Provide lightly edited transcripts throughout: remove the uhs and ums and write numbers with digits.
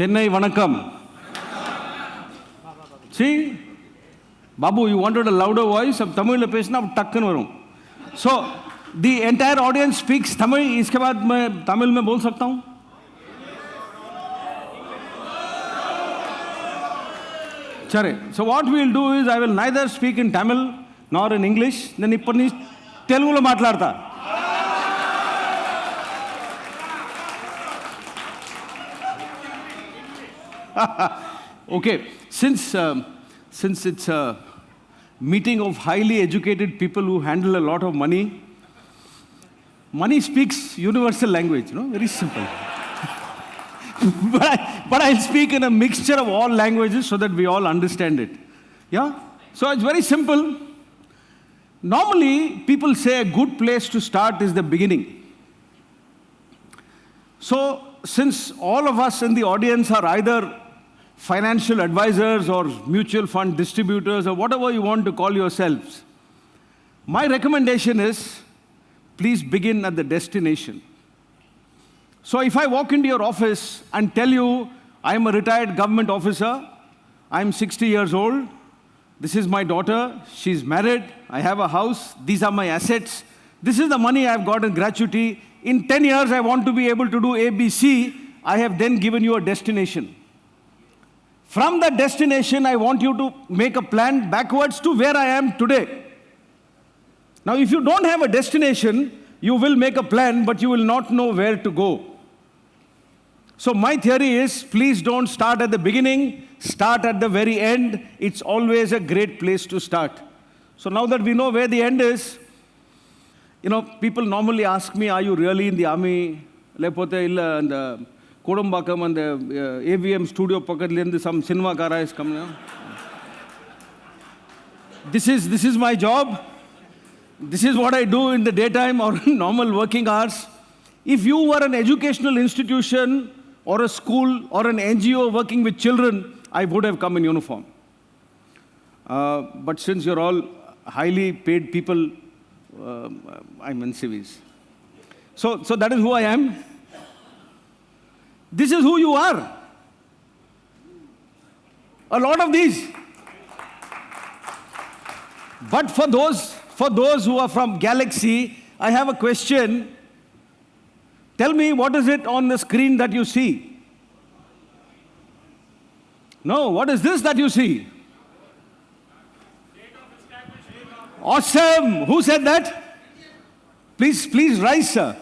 Chennai Vanakkam. See? Babu, you wanted a louder voice? अब तमिल में पेशना अब टक्कन वरूँ. So, the entire audience speaks Tamil. इसके बाद मैं तमिल में बोल सकता हूँ? चले. So what we will do is I will neither speak in Tamil nor in English. నేను ఇప్పుడు నీ తెలుగులో మాట్లాడతా. Okay. Since it's a meeting of highly educated people who handle a lot of money, money speaks universal language, very simple. but I'll speak in a mixture of all languages so that we all understand it. Yeah? So it's very simple. Normally, people say a good place to start is the beginning. So, since all of us in the audience are either financial advisors or mutual fund distributors or whatever you want to call yourselves, my recommendation is, please begin at the destination. So if I walk into your office and tell you, I'm a retired government officer, I'm 60 years old, this is my daughter, she's married, I have a house, these are my assets, this is the money I've got in gratuity, in 10 years I want to be able to do A, B, C, I have then given you a destination. From that destination, I want you to make a plan backwards to where I am today. Now, if you don't have a destination, you will make a plan, but you will not know where to go. So my theory is, please don't start at the beginning, start at the very end. It's always a great place to start. So now that we know where the end is, people normally ask me, are you really in the army? Kodumbakam and the AVM studio pakadlendi some cinema kara is coming. This is my job. This is what I do in the daytime or normal working hours. If you were an educational institution or a school or an NGO working with children, I would have come in uniform. But since you're all highly paid people, I'm in civils. So that is who I am. This is who you are. A lot of these. But for those who are from Galaxy, I have a question. Tell me, what is it on the screen that you see? No, what is this that you see? Awesome. Who said that? Please rise, sir.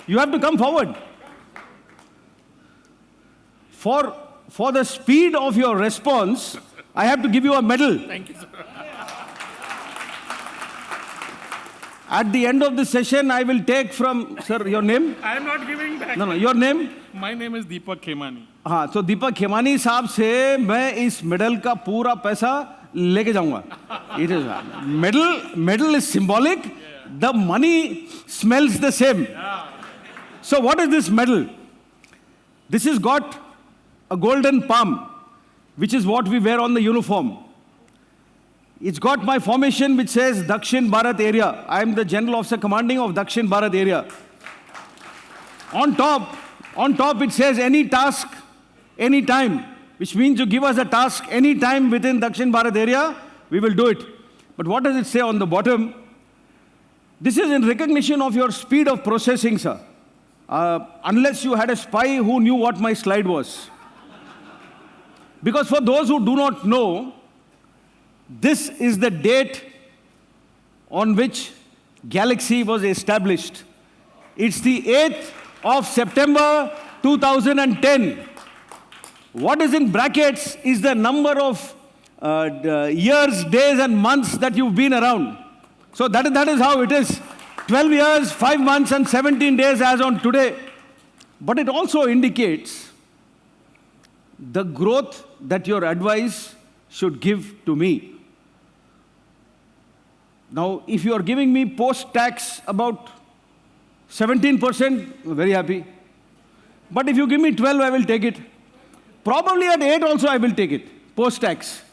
You have to come forward. For the speed of your response, I have to give you a medal. Thank you, sir. At the end of the session, I will take from, sir, your name? I am not giving back. No, your name? My name is Deepak Khemani. हाँ, so Deepak Khemani साहब से मैं इस medal का पूरा पैसा लेके जाऊंगा. It is medal is symbolic. Yeah. The money smells the same. Yeah. So what is this medal? This has got a golden palm, which is what we wear on the uniform. It's got my formation which says Dakshin Bharat area. I am the General Officer commanding of Dakshin Bharat area. On top it says any task, any time, which means you give us a task any time within Dakshin Bharat area, we will do it. But what does it say on the bottom? This is in recognition of your speed of processing, sir. Unless you had a spy who knew what my slide was. Because for those who do not know, this is the date on which Galaxy was established. It's the 8th of September 2010. What is in brackets is the number of years, days and months that you've been around. So that is how it is. 12 years, 5 months and 17 days as on today. But it also indicates the growth that your advice should give to me. Now, if you are giving me post-tax about 17%, very happy. But if you give me 12, I will take it. Probably at 8 also I will take it, post-tax.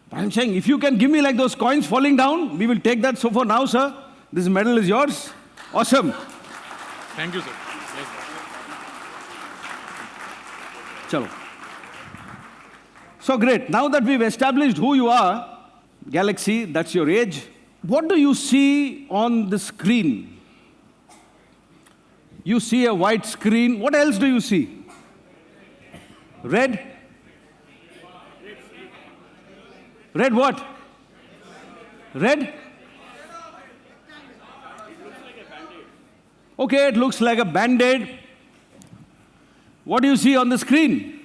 But I'm saying, if you can give me like those coins falling down, we will take that. So for now, sir, this medal is yours. Awesome. Thank you, sir. Yes, sir. Chalo. So great. Now that we've established who you are, Galaxy, that's your age, what do you see on the screen? You see a white screen. What else do you see? Red? Red what? Red? Okay, it looks like a band-aid. What do you see on the screen?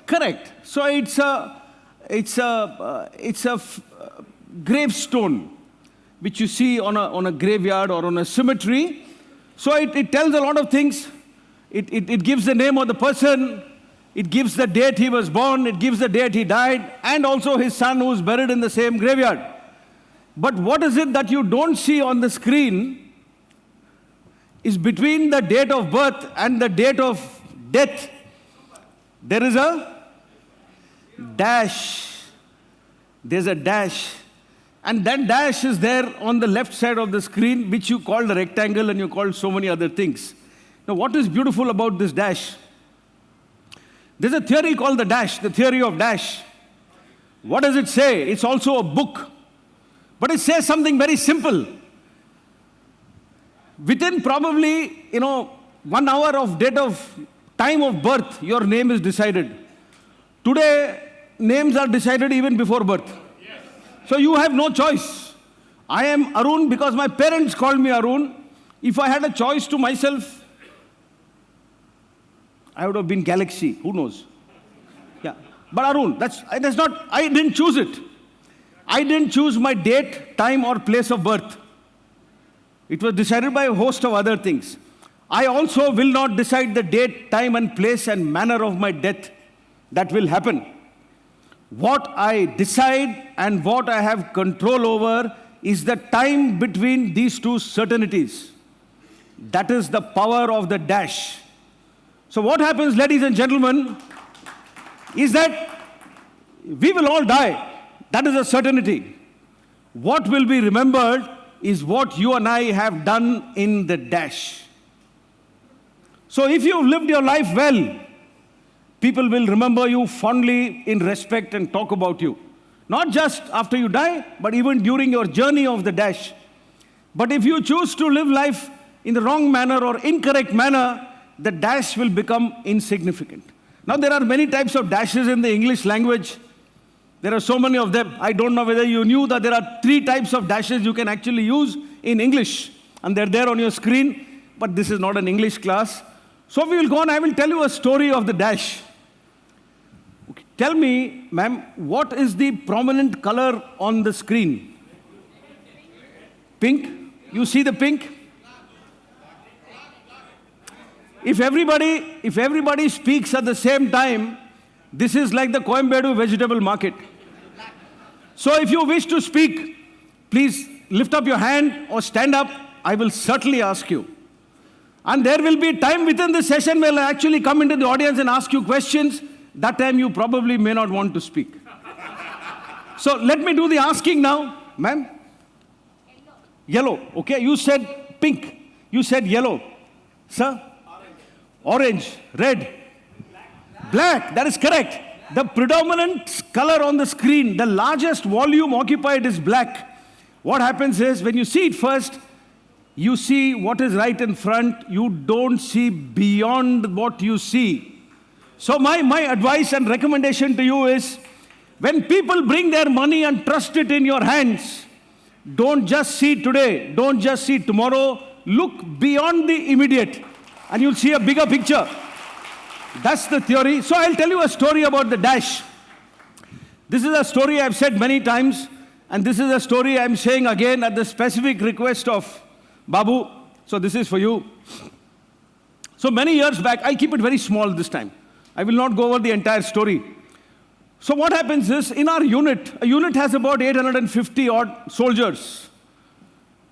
Correct. So it's a gravestone, which you see on a graveyard or on a cemetery. So it tells a lot of things. It gives the name of the person. It gives the date he was born. It gives the date he died, and also his son who is buried in the same graveyard. But what is it that you don't see on the screen is between the date of birth and the date of death, there is a dash. There's a dash. And that dash is there on the left side of the screen, which you call the rectangle and you call so many other things. Now, what is beautiful about this dash? There's a theory called the dash, the theory of dash. What does it say? It's also a book. But it says something very simple. Within probably, 1 hour of date of time of birth, your name is decided. Today, names are decided even before birth. Yes. So you have no choice. I am Arun because my parents called me Arun. If I had a choice to myself, I would have been Galaxy. Who knows? Yeah. But Arun, that's not, I didn't choose it. I didn't choose my date, time, or place of birth. It was decided by a host of other things. I also will not decide the date, time, and place and manner of my death. That will happen. What I decide and what I have control over is the time between these two certainties. That is the power of the dash. So what happens, ladies and gentlemen, is that we will all die. That is a certainty. What will be remembered is what you and I have done in the dash. So if you've lived your life well, people will remember you fondly, in respect, and talk about you. Not just after you die, but even during your journey of the dash. But if you choose to live life in the wrong manner or incorrect manner, the dash will become insignificant. Now, there are many types of dashes in the English language. There are so many of them. I don't know whether you knew that there are 3 types of dashes you can actually use in English. And they're there on your screen, but this is not an English class. So we will go on. I will tell you a story of the dash. Okay. Tell me, ma'am, what is the prominent color on the screen? Pink? You see the pink? If everybody speaks at the same time, this is like the Coimbatore vegetable market. So if you wish to speak, please lift up your hand or stand up. I will certainly ask you. And there will be time within the session where I'll actually come into the audience and ask you questions. That time you probably may not want to speak. So let me do the asking now. Ma'am? Yellow. Okay, you said pink. You said yellow. Sir? Orange. Red. Black. That is correct. The predominant color on the screen, the largest volume occupied is black. What happens is, when you see it first, you see what is right in front. You don't see beyond what you see. So my advice and recommendation to you is, when people bring their money and trust it in your hands, don't just see today, don't just see tomorrow. Look beyond the immediate, and you'll see a bigger picture. That's the theory. So I'll tell you a story about the dash. This is a story I've said many times, and this is a story I'm saying again at the specific request of Babu. So this is for you. So many years back, I'll keep it very small this time. I will not go over the entire story. So what happens is, in our unit, a unit has about 850 odd soldiers.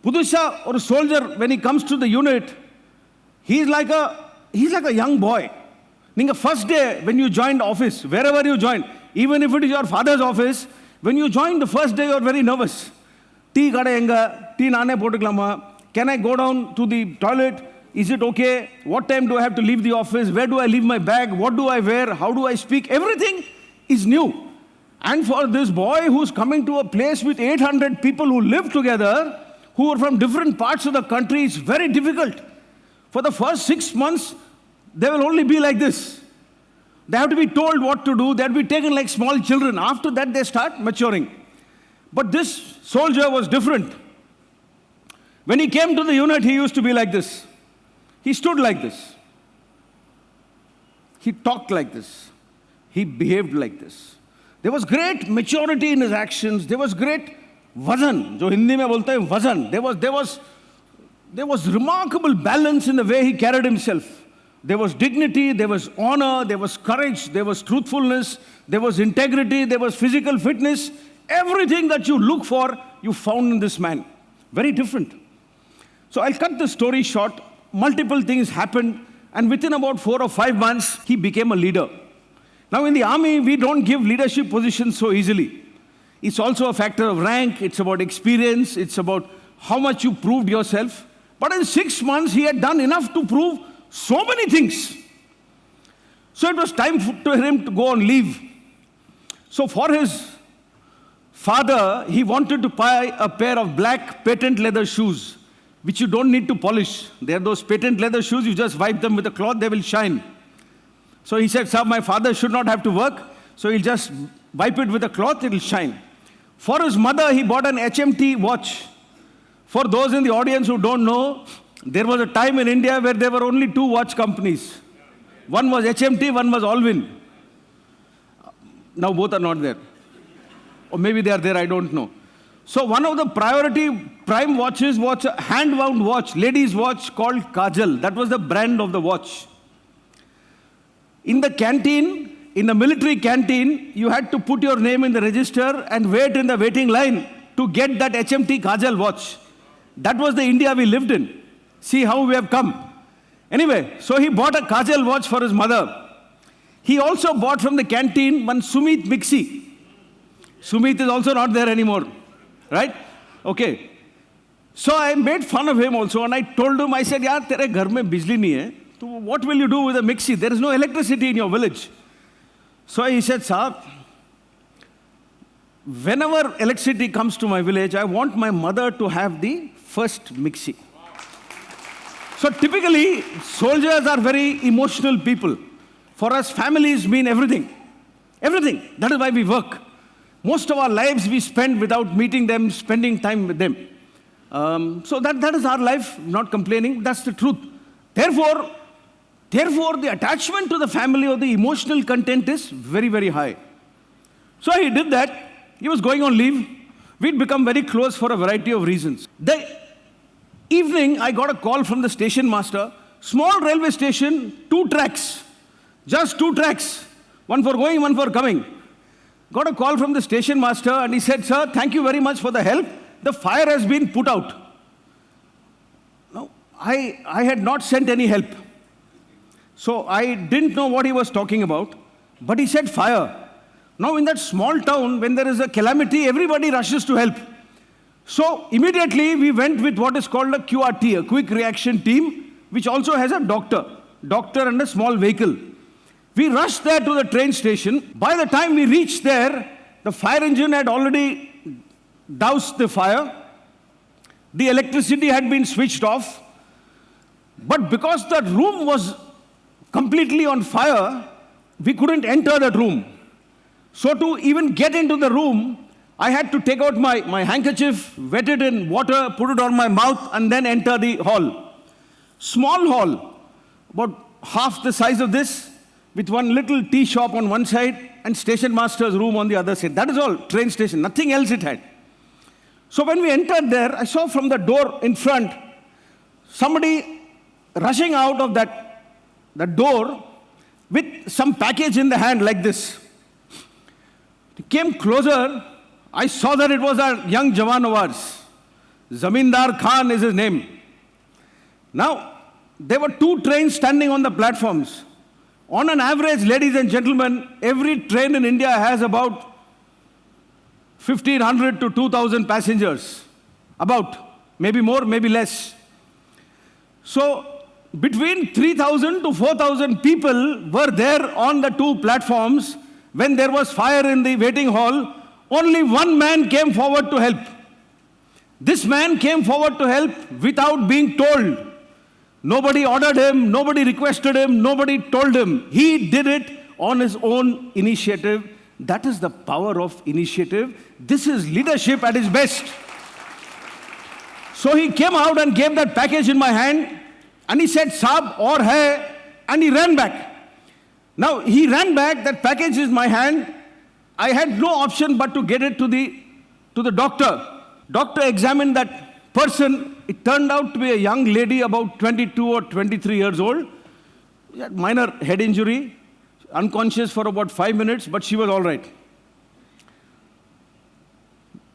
Pudusha, or a soldier, when he comes to the unit, he's like a young boy. Ninga first day when you joined office, wherever you join, even if it is your father's office, when you join the first day, you're very nervous. Tea kada enga, tea naane potuklama, Can I go down to the toilet? Is it okay? What time do I have to leave the office? Where do I leave my bag? What do I wear? How do I speak? Everything is new. And for this boy who's coming to a place with 800 people who live together, who are from different parts of the country, it's very difficult. For the first 6 months, they will only be like this. They have to be told what to do. They have to be taken like small children. After that, they start maturing. But this soldier was different. When he came to the unit, he used to be like this. He stood like this. He talked like this. He behaved like this. There was great maturity in his actions. There was great vazan. जो हिंदी में बोलते हैं vazan. There was remarkable balance in the way he carried himself. There was dignity, there was honor, there was courage, there was truthfulness, there was integrity, there was physical fitness. Everything that you look for, you found in this man. Very different. So I'll cut the story short. Multiple things happened, and within about 4 or 5 months, he became a leader. Now in the army, we don't give leadership positions so easily. It's also a factor of rank, it's about experience, it's about how much you proved yourself. But in 6 months, he had done enough to prove so many things. So it was time for him to go on leave. So for his father, he wanted to buy a pair of black patent leather shoes, which you don't need to polish. They are those patent leather shoes, you just wipe them with a cloth, they will shine. So he said, sir, my father should not have to work, so he'll just wipe it with a cloth, it will shine. For his mother, he bought an HMT watch. For those in the audience who don't know, there was a time in India where there were only 2 watch companies. One was HMT, one was Alvin. Now both are not there. Or maybe they are there, I don't know. So one of the priority prime watches was a hand-wound watch, ladies' watch called Kajal. That was the brand of the watch. In the canteen, in the military canteen, you had to put your name in the register and wait in the waiting line to get that HMT Kajal watch. That was the India we lived in. See how we have come. Anyway, so he bought a Kajal watch for his mother. He also bought from the canteen one Sumit Mixi. Sumit is also not there anymore. Right? Okay. So I made fun of him also, and I told him, I said, yaar, tere ghar mein bijli nahi hai, so what will you do with a mixie? There is no electricity in your village. So he said, sir, whenever electricity comes to my village, I want my mother to have the first mixie. So typically, soldiers are very emotional people. For us, families mean everything. Everything. That is why we work. Most of our lives we spend without meeting them, spending time with them. So that is our life, not complaining. That's the truth. Therefore, the attachment to the family or the emotional content is very, very high. So he did that. He was going on leave. We'd become very close for a variety of reasons. The evening, I got a call from the station master. Small railway station, 2 tracks. Just 2 tracks. One for going, one for coming. Got a call from the station master and he said, sir, thank you very much for the help. The fire has been put out. Now, I had not sent any help. So I didn't know what he was talking about, but he said fire. Now in that small town, when there is a calamity, everybody rushes to help. So immediately we went with what is called a QRT, a quick reaction team, which also has a doctor and a small vehicle. We rushed there to the train station. By the time we reached there, the fire engine had already doused the fire. The electricity had been switched off. But because that room was completely on fire, we couldn't enter that room. So to even get into the room, I had to take out my handkerchief, wet it in water, put it on my mouth, and then enter the hall. Small hall, about half the size of this, with one little tea shop on one side and station master's room on the other side. That is all, train station, nothing else it had. So when we entered there, I saw from the door in front, somebody rushing out of that door with some package in the hand like this. He came closer, I saw that it was a young Jawan of ours. Zamindar Khan is his name. Now, there were 2 trains standing on the platforms. On an average, ladies and gentlemen, every train in India has about 1,500 to 2,000 passengers. About. Maybe more, maybe less. So between 3,000 to 4,000 people were there on the two platforms. When there was fire in the waiting hall, only one man came forward to help. This man came forward to help without being told. Nobody ordered him, nobody requested him, nobody told him. He did it on his own initiative. That is the power of initiative. This is leadership at its best. So he came out and gave that package in my hand, and he said, "Saab, aur hai," and he ran back. Now, he ran back, that package is in my hand. I had no option but to get it to the doctor. Doctor examined that person. It turned out to be a young lady, about 22 or 23 years old. She had minor head injury, unconscious for about 5 minutes, but she was all right.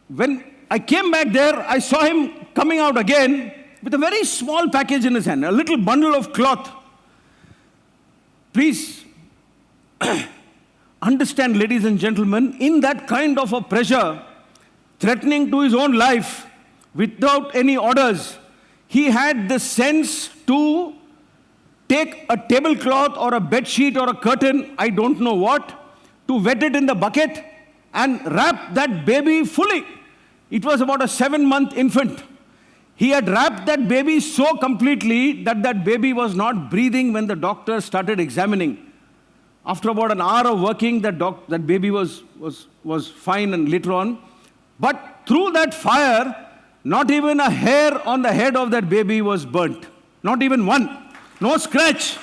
When I came back there, I saw him coming out again with a very small package in his hand, a little bundle of cloth. Please understand, ladies and gentlemen, in that kind of a pressure, threatening to his own life, without any orders, he had the sense to take a tablecloth or a bed sheet or a curtain, I don't know what, to wet it in the bucket and wrap that baby fully. It was about a 7-month infant. He had wrapped that baby so completely that that baby was not breathing when the doctor started examining. After about an hour of working, that baby was fine and later on. But through that fire, not even a hair on the head of that baby was burnt. Not even one. No scratch.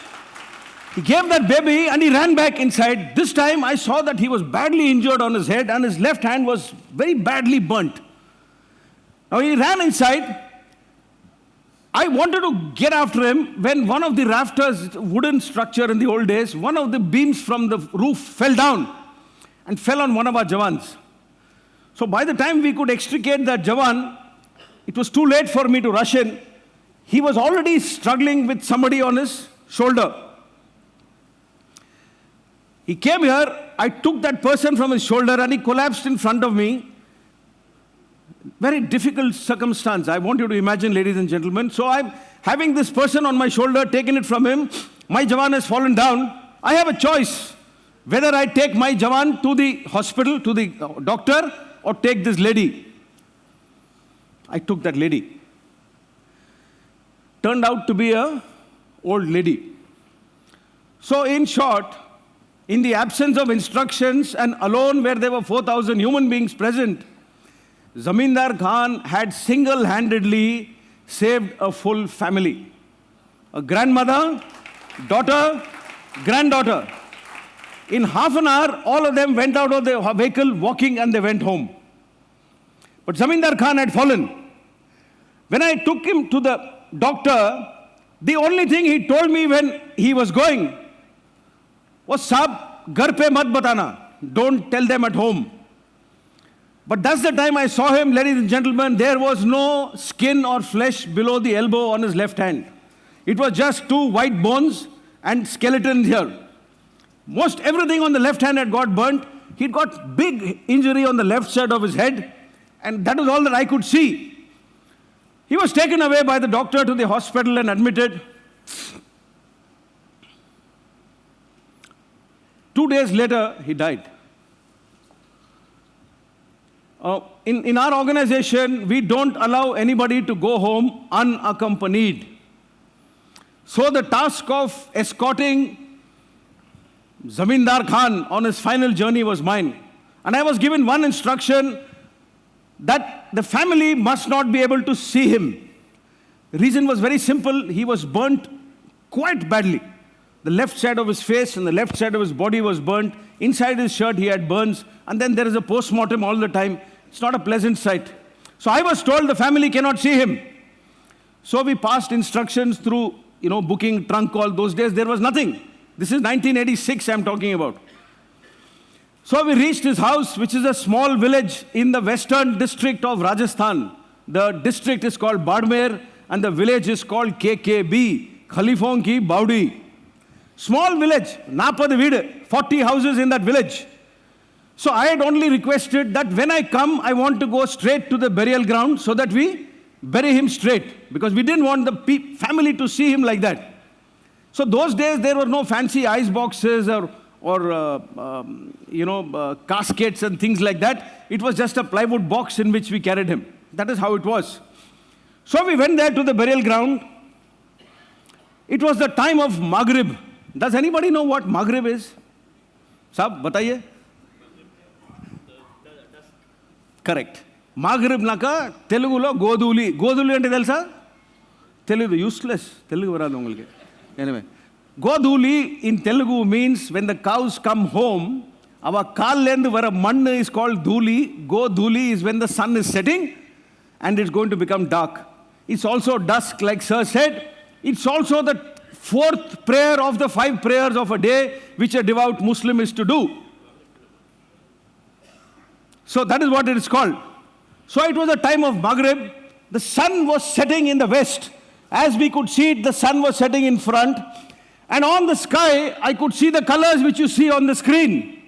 He gave that baby and he ran back inside. This time I saw that he was badly injured on his head and his left hand was very badly burnt. Now he ran inside. I wanted to get after him when one of the rafters, wooden structure in the old days, one of the beams from the roof fell down and fell on one of our Jawans. So by the time we could extricate that Jawan, it was too late for me to rush in. He was already struggling with somebody on his shoulder. He came here, I took that person from his shoulder and he collapsed in front of me. Very difficult circumstance. I want you to imagine, ladies and gentlemen. So I'm having this person on my shoulder, taken it from him. My Jawan has fallen down. I have a choice whether I take my Jawan to the hospital, to the doctor, or take this lady. I took that lady. Turned out to be an old lady. So in short, in the absence of instructions and alone where there were 4,000 human beings present, Zamindar Khan had single-handedly saved a full family. A grandmother, daughter, granddaughter. In half an hour, all of them went out of the vehicle walking and they went home. But Zamindar Khan had fallen. When I took him to the doctor, the only thing he told me when he was going was, "Saab, ghar pe mat batana. Don't tell them at home." But that's the time I saw him, ladies and gentlemen, there was no skin or flesh below the elbow on his left hand. It was just 2 white bones and skeleton here. Most everything on the left hand had got burnt. He'd got big injury on the left side of his head, and that was all that I could see. He was taken away by the doctor to the hospital and admitted. 2 days later, he died. In our organization, we don't allow anybody to go home unaccompanied. So the task of escorting Zamindar Khan on his final journey was mine. And I was given one instruction, that the family must not be able to see him. The reason was very simple. He was burnt quite badly. The left side of his face and the left side of his body was burnt. Inside his shirt, he had burns. And then there is a post-mortem all the time. It's not a pleasant sight. So I was told the family cannot see him. So we passed instructions through, booking, trunk call. Those days, there was nothing. This is 1986 I'm talking about. So we reached his house, which is a small village in the western district of Rajasthan. The district is called Badmer, and the village is called KKB, Khalifon Ki Baudi. Small village, Napad Vide, 40 houses in that village. So I had only requested that when I come, I want to go straight to the burial ground so that we bury him straight, because we didn't want the family to see him like that. So those days, there were no fancy ice boxes or caskets and things like that. It was just a plywood box in which we carried him. That is how it was. So we went there to the burial ground. It was the time of Maghrib. Does anybody know what Maghrib is? Sahab, bataiye. Correct. Maghrib naka Telugulo Goduli. Goduli ante telsa? Telugu useless. Telugu varadu ungalku. Anyway, Goduli in Telugu means when the cows come home, our kaallendu vara mannu is called Duli. Goduli is when the sun is setting and it's going to become dark. It's also dusk, like Sir said. It's also the fourth prayer of the 5 prayers of a day, which a devout Muslim is to do. So that is what it is called. So it was a time of Maghrib. The sun was setting in the west. As we could see it, the sun was setting in front. And on the sky, I could see the colors which you see on the screen.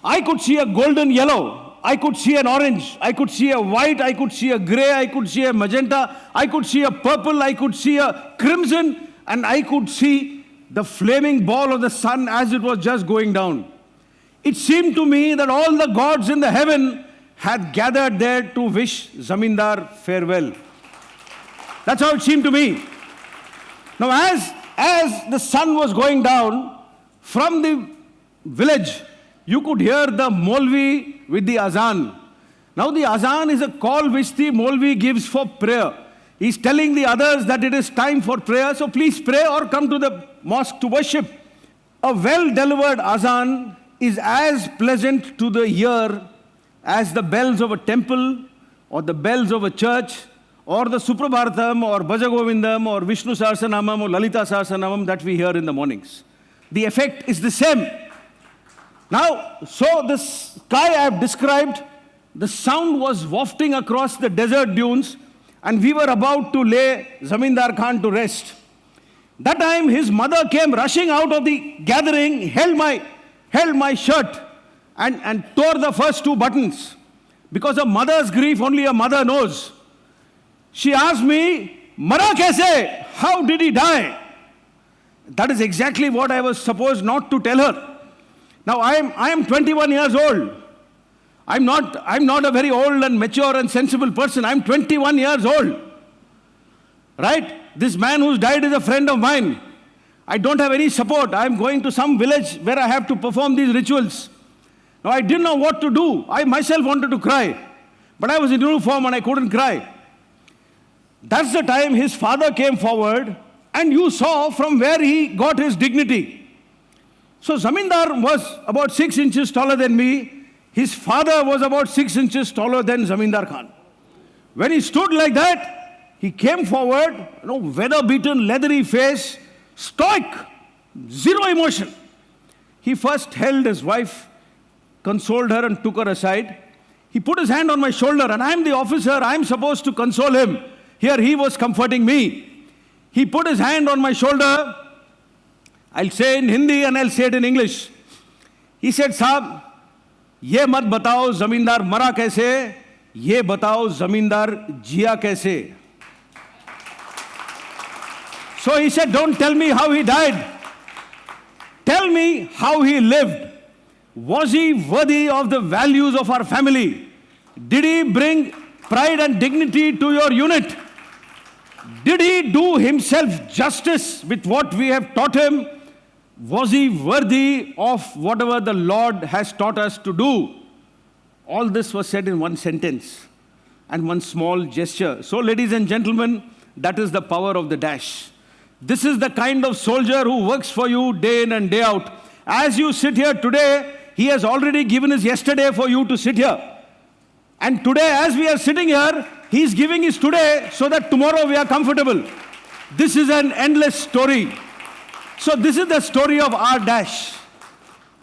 I could see a golden yellow. I could see an orange. I could see a white. I could see a gray. I could see a magenta. I could see a purple. I could see a crimson. And I could see the flaming ball of the sun as it was just going down. It seemed to me that all the gods in the heaven had gathered there to wish Zamindar farewell. That's how it seemed to me. Now, as the sun was going down from the village, you could hear the Molvi with the azan. Now, the azan is a call which the Molvi gives for prayer. He's telling the others that it is time for prayer, so please pray or come to the mosque to worship. A well-delivered azan is as pleasant to the ear as the bells of a temple or the bells of a church or the Suprabharatam or Bhajagovindam or Vishnu Sahasranamam or Lalita Sahasranamam that we hear in the mornings. The effect is the same. Now, so the sky I have described, the sound was wafting across the desert dunes, and we were about to lay Zamindar Khan to rest. That time his mother came rushing out of the gathering, held my shirt and tore the first 2 buttons. Because of mother's grief, only a mother knows. She asked me, "Mara kaise? How did he die?" That is exactly what I was supposed not to tell her. Now I am 21 years old. I'm not a very old and mature and sensible person. I'm 21 years old. Right? This man who's died is a friend of mine. I don't have any support. I'm going to some village where I have to perform these rituals. Now I didn't know what to do. I myself wanted to cry. But I was in uniform and I couldn't cry. That's the time his father came forward and you saw from where he got his dignity. So Zamindar was about 6 inches taller than me. His father was about 6 inches taller than Zamindar Khan. When he stood like that, he came forward, weather-beaten, leathery face, stoic, zero emotion. He first held his wife, consoled her and took her aside. He put his hand on my shoulder, and I'm the officer, I'm supposed to console him. Here he was comforting me. He put his hand on my shoulder. I'll say in Hindi and I'll say it in English. He said, "Saab, ye mat batao zamindar mara kaise, ye batao zamindar jiya kaise." So he said, "Don't tell me how he died. Tell me how he lived. Was he worthy of the values of our family? Did he bring pride and dignity to your unit? Did he do himself justice with what we have taught him? Was he worthy of whatever the Lord has taught us to do?" All this was said in one sentence and one small gesture. So, ladies and gentlemen, that is the power of the dash. This is the kind of soldier who works for you day in and day out. As you sit here today, he has already given his yesterday for you to sit here. And today, as we are sitting here, he is giving his today so that tomorrow we are comfortable. This is an endless story. So this is the story of our dash.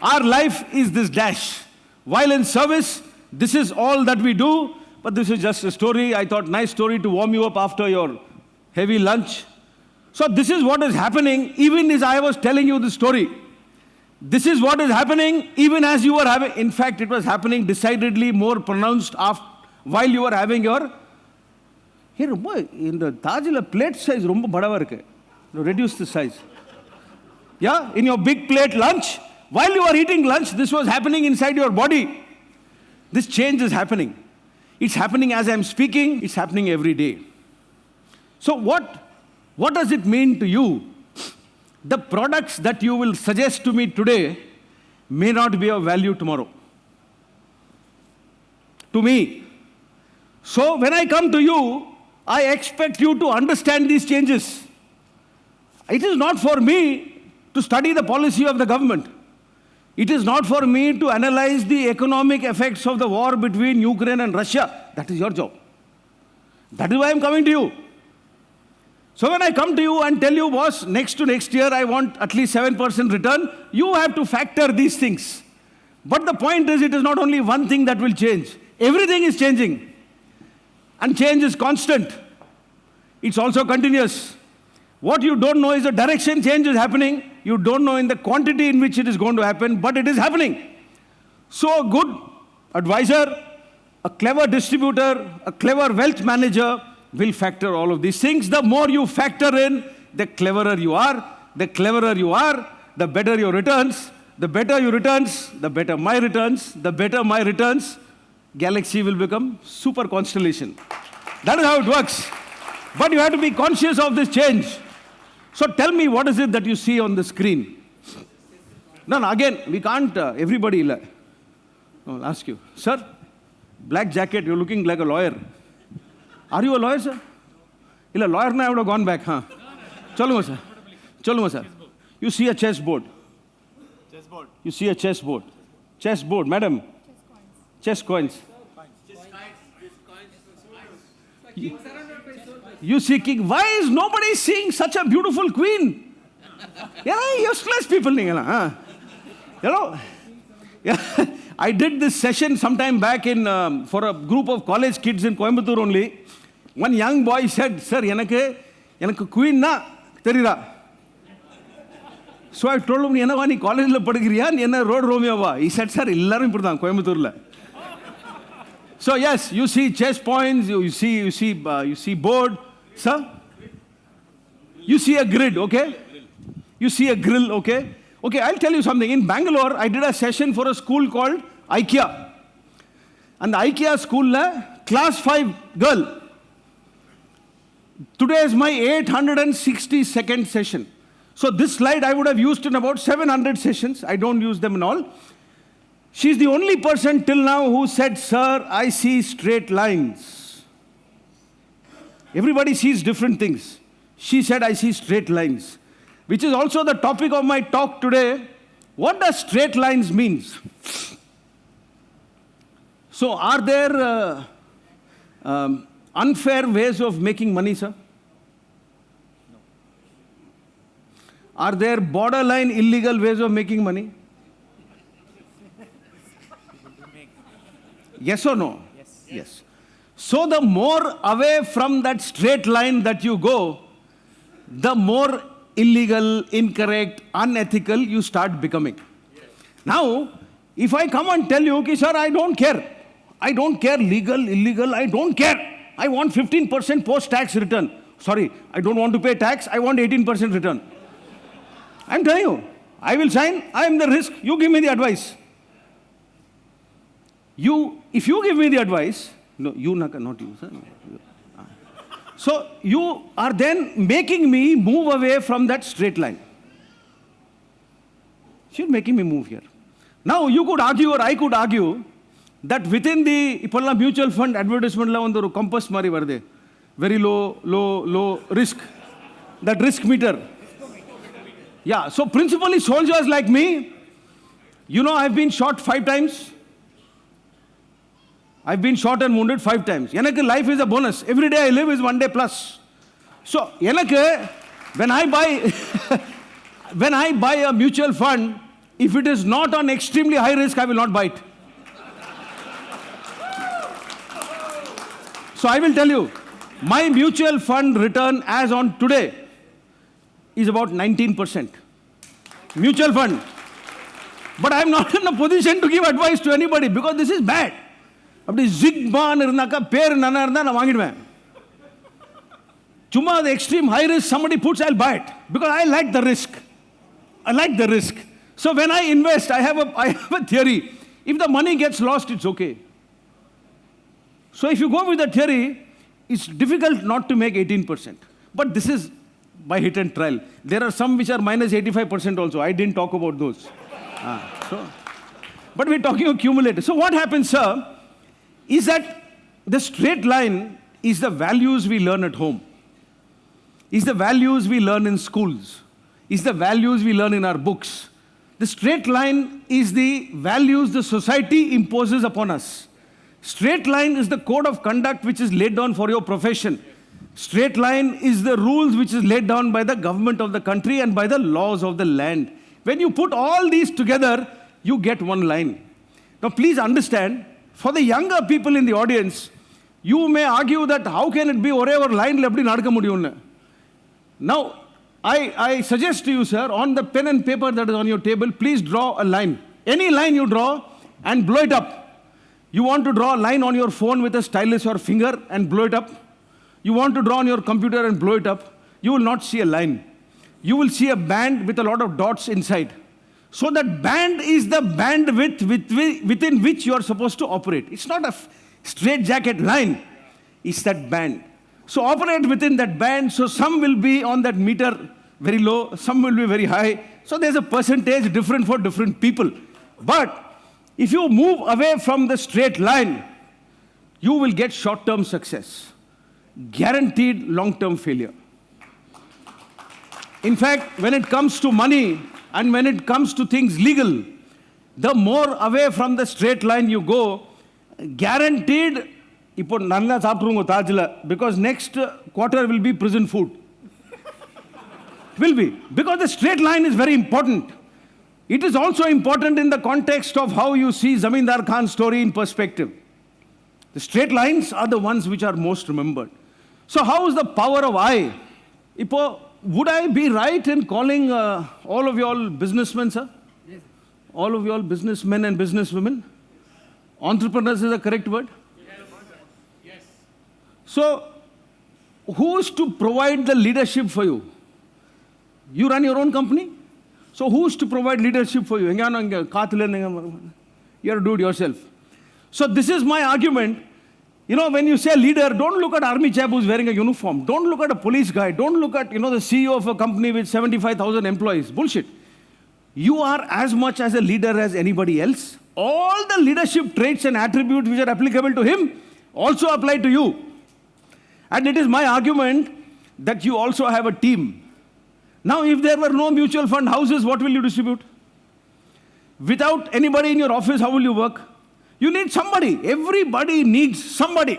Our life is this dash. While in service, this is all that we do, but this is just a story. I thought, nice story to warm you up after your heavy lunch. So this is what is happening even as I was telling you the story. This is what is happening even as you were having, in fact, it was happening decidedly more pronounced while you were having your Here, in the Tajila plate size, romba bada irukku. Reduce the size. Yeah, in your big plate lunch, while you are eating lunch, this was happening inside your body. This change is happening. It's happening as I'm speaking. It's happening every day. So what does it mean to you? The products that you will suggest to me today may not be of value tomorrow. To me. So when I come to you, I expect you to understand these changes. It is not for me to study the policy of the government. It is not for me to analyze the economic effects of the war between Ukraine and Russia. That is your job. That is why I'm coming to you. So when I come to you and tell you, boss, next to next year I want at least 7% return, you have to factor these things. But the point is, it is not only one thing that will change. Everything is changing. And change is constant. It's also continuous. What you don't know is the direction change is happening. You don't know in the quantity in which it is going to happen, but it is happening. So a good advisor, a clever distributor, a clever wealth manager will factor all of these things. The more you factor in, the cleverer you are. The cleverer you are, the better your returns. The better your returns, the better my returns. The better my returns, Galaxy will become super constellation. That is how it works. But you have to be conscious of this change. So tell me, what is it that you see on the screen? No, again, we can't, everybody. No, I'll ask you. Sir, black jacket, you're looking like a lawyer. Are you a lawyer, sir? Illa, lawyer na I would have gone back, huh? Chalunga, sir. Chalunga, sir. You see a chessboard. Chessboard. You see a chessboard. Chessboard, madam. Chess coins. You see king. Why is nobody seeing such a beautiful queen? Yeah, useless people. You know, yeah. I did this session sometime back in for a group of college kids in Coimbatore only. One young boy said, "Sir, எனக்கு queen na therida." So I told him, "Enna vani college la padikriya, enna road Romeo va." He said, "Sir, illarum ipdidan Coimbatore la." So yes, you see chess points, you see board, sir. You see a grid, okay? You see a grill, okay? Okay, I'll tell you something. In Bangalore, I did a session for a school called IKEA. And the IKEA school, class 5 girl. Today is my 862nd session. So this slide I would have used in about 700 sessions. I don't use them in all. She's the only person till now who said, "Sir, I see straight lines." Everybody sees different things. She said, "I see straight lines." Which is also the topic of my talk today. What does straight lines means? So are there unfair ways of making money, sir? No. Are there borderline illegal ways of making money? Yes or no? Yes. Yes. So the more away from that straight line that you go, the more illegal, incorrect, unethical you start becoming. Yes. Now, if I come and tell you, okay, sir, I don't care. I don't care legal, illegal, I don't care. I want 15% post-tax return. Sorry, I don't want to pay tax, I want 18% return. I'm telling you, I will sign, I am the risk, you give me the advice. If you give me the advice, no, you, not you, sir. So you are then making me move away from that straight line. You're making me move here. Now you could argue, or I could argue, that within the mutual fund advertisement la one compass mari varde, very low risk, that risk meter. Yeah, so principally soldiers like me, you know, I've been shot 5 times. I've been shot and wounded 5 times. Life is a bonus. Every day I live is 1 day plus. So, when I buy a mutual fund, if it is not on extremely high risk, I will not buy it. So I will tell you, my mutual fund return as on today is about 19%. Mutual fund. But I am not in a position to give advice to anybody because this is bad. அப்படி ஜிக்பான் இருந்தாக்கா பேர் நல்லா இருந்தால் நான் வாங்கிடுவேன். Chumma, the extreme high risk, somebody puts, I'll buy it. Because I like the risk. I like the risk. So when I invest, I have a theory. If the money gets lost, it's okay. So if you go with the theory, it's difficult not to make 18%. But this is by hit and trial. There are some which are minus 85% also. I didn't talk about those. But we're talking of cumulative. So what happens, sir, is that the straight line is the values we learn at home, is the values we learn in schools, is the values we learn in our books. The straight line is the values the society imposes upon us. Straight line is the code of conduct which is laid down for your profession. Straight line is the rules which is laid down by the government of the country and by the laws of the land. When you put all these together, you get one line. Now please understand, for the younger people in the audience, you may argue that how can it be whatever line lepdi nadka mudiyum. Now, I suggest to you, sir, on the pen and paper that is on your table, please draw a line. Any line you draw and blow it up. You want to draw a line on your phone with a stylus or finger and blow it up. You want to draw on your computer and blow it up. You will not see a line. You will see a band with a lot of dots inside. So that band is the bandwidth within which you are supposed to operate. It's not a straight jacket line. It's that band. So operate within that band. So some will be on that meter very low, some will be very high. So there's a percentage different for different people. But if you move away from the straight line, you will get short-term success. Guaranteed long-term failure. In fact, when it comes to money and when it comes to things legal, the more away from the straight line you go, guaranteed, because next quarter will be prison food. Will be. Because the straight line is very important. It is also important in the context of how you see Zamindar Khan's story in perspective. The straight lines are the ones which are most remembered. So how is the power of I? Would I be right in calling all of you all businessmen, sir? Yes. All of you all businessmen and businesswomen? Entrepreneurs is a correct word? Yes. So, who is to provide the leadership for you? You run your own company? So who is to provide leadership for you? You have to do it yourself. So this is my argument. You know, when you say leader, don't look at army chap who's wearing a uniform. Don't look at a police guy. Don't look at, the CEO of a company with 75,000 employees. Bullshit. You are as much as a leader as anybody else. All the leadership traits and attributes which are applicable to him also apply to you. And it is my argument that you also have a team. Now, if there were no mutual fund houses, what will you distribute? Without anybody in your office, how will you work? You need somebody. Everybody needs somebody.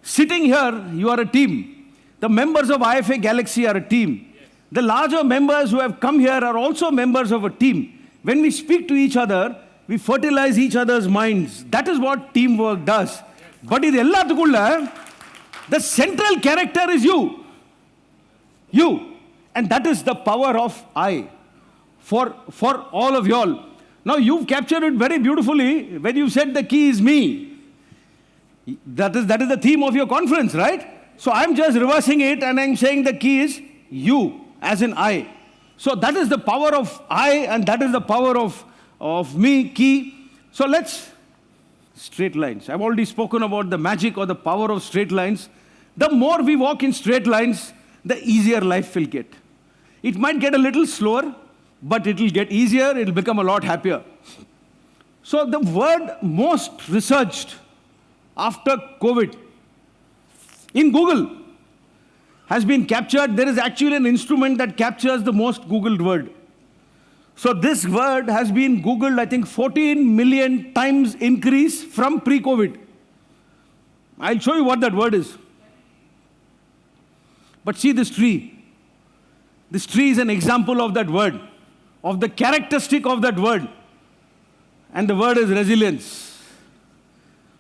Sitting here, you are a team. The members of IFA Galaxy are a team. Yes. The larger members who have come here are also members of a team. When we speak to each other, we fertilize each other's minds. That is what teamwork does. Yes. But the central character is you. You. And that is the power of I for all of y'all. Now, you've captured it very beautifully when you said the key is me. That is the theme of your conference, right? So I'm just reversing it and I'm saying the key is you, as in I. So that is the power of I and that is the power of me, key. So let's, straight lines. I've already spoken about the magic or the power of straight lines. The more we walk in straight lines, the easier life will get. It might get a little slower, but it will get easier, it will become a lot happier. So the word most researched after COVID in Google has been captured. There is actually an instrument that captures the most Googled word. So this word has been Googled, I think, 14 million times increase from pre-COVID. I'll show you what that word is. But see this tree. This tree is an example of that word, of the characteristic of that word. And the word is resilience.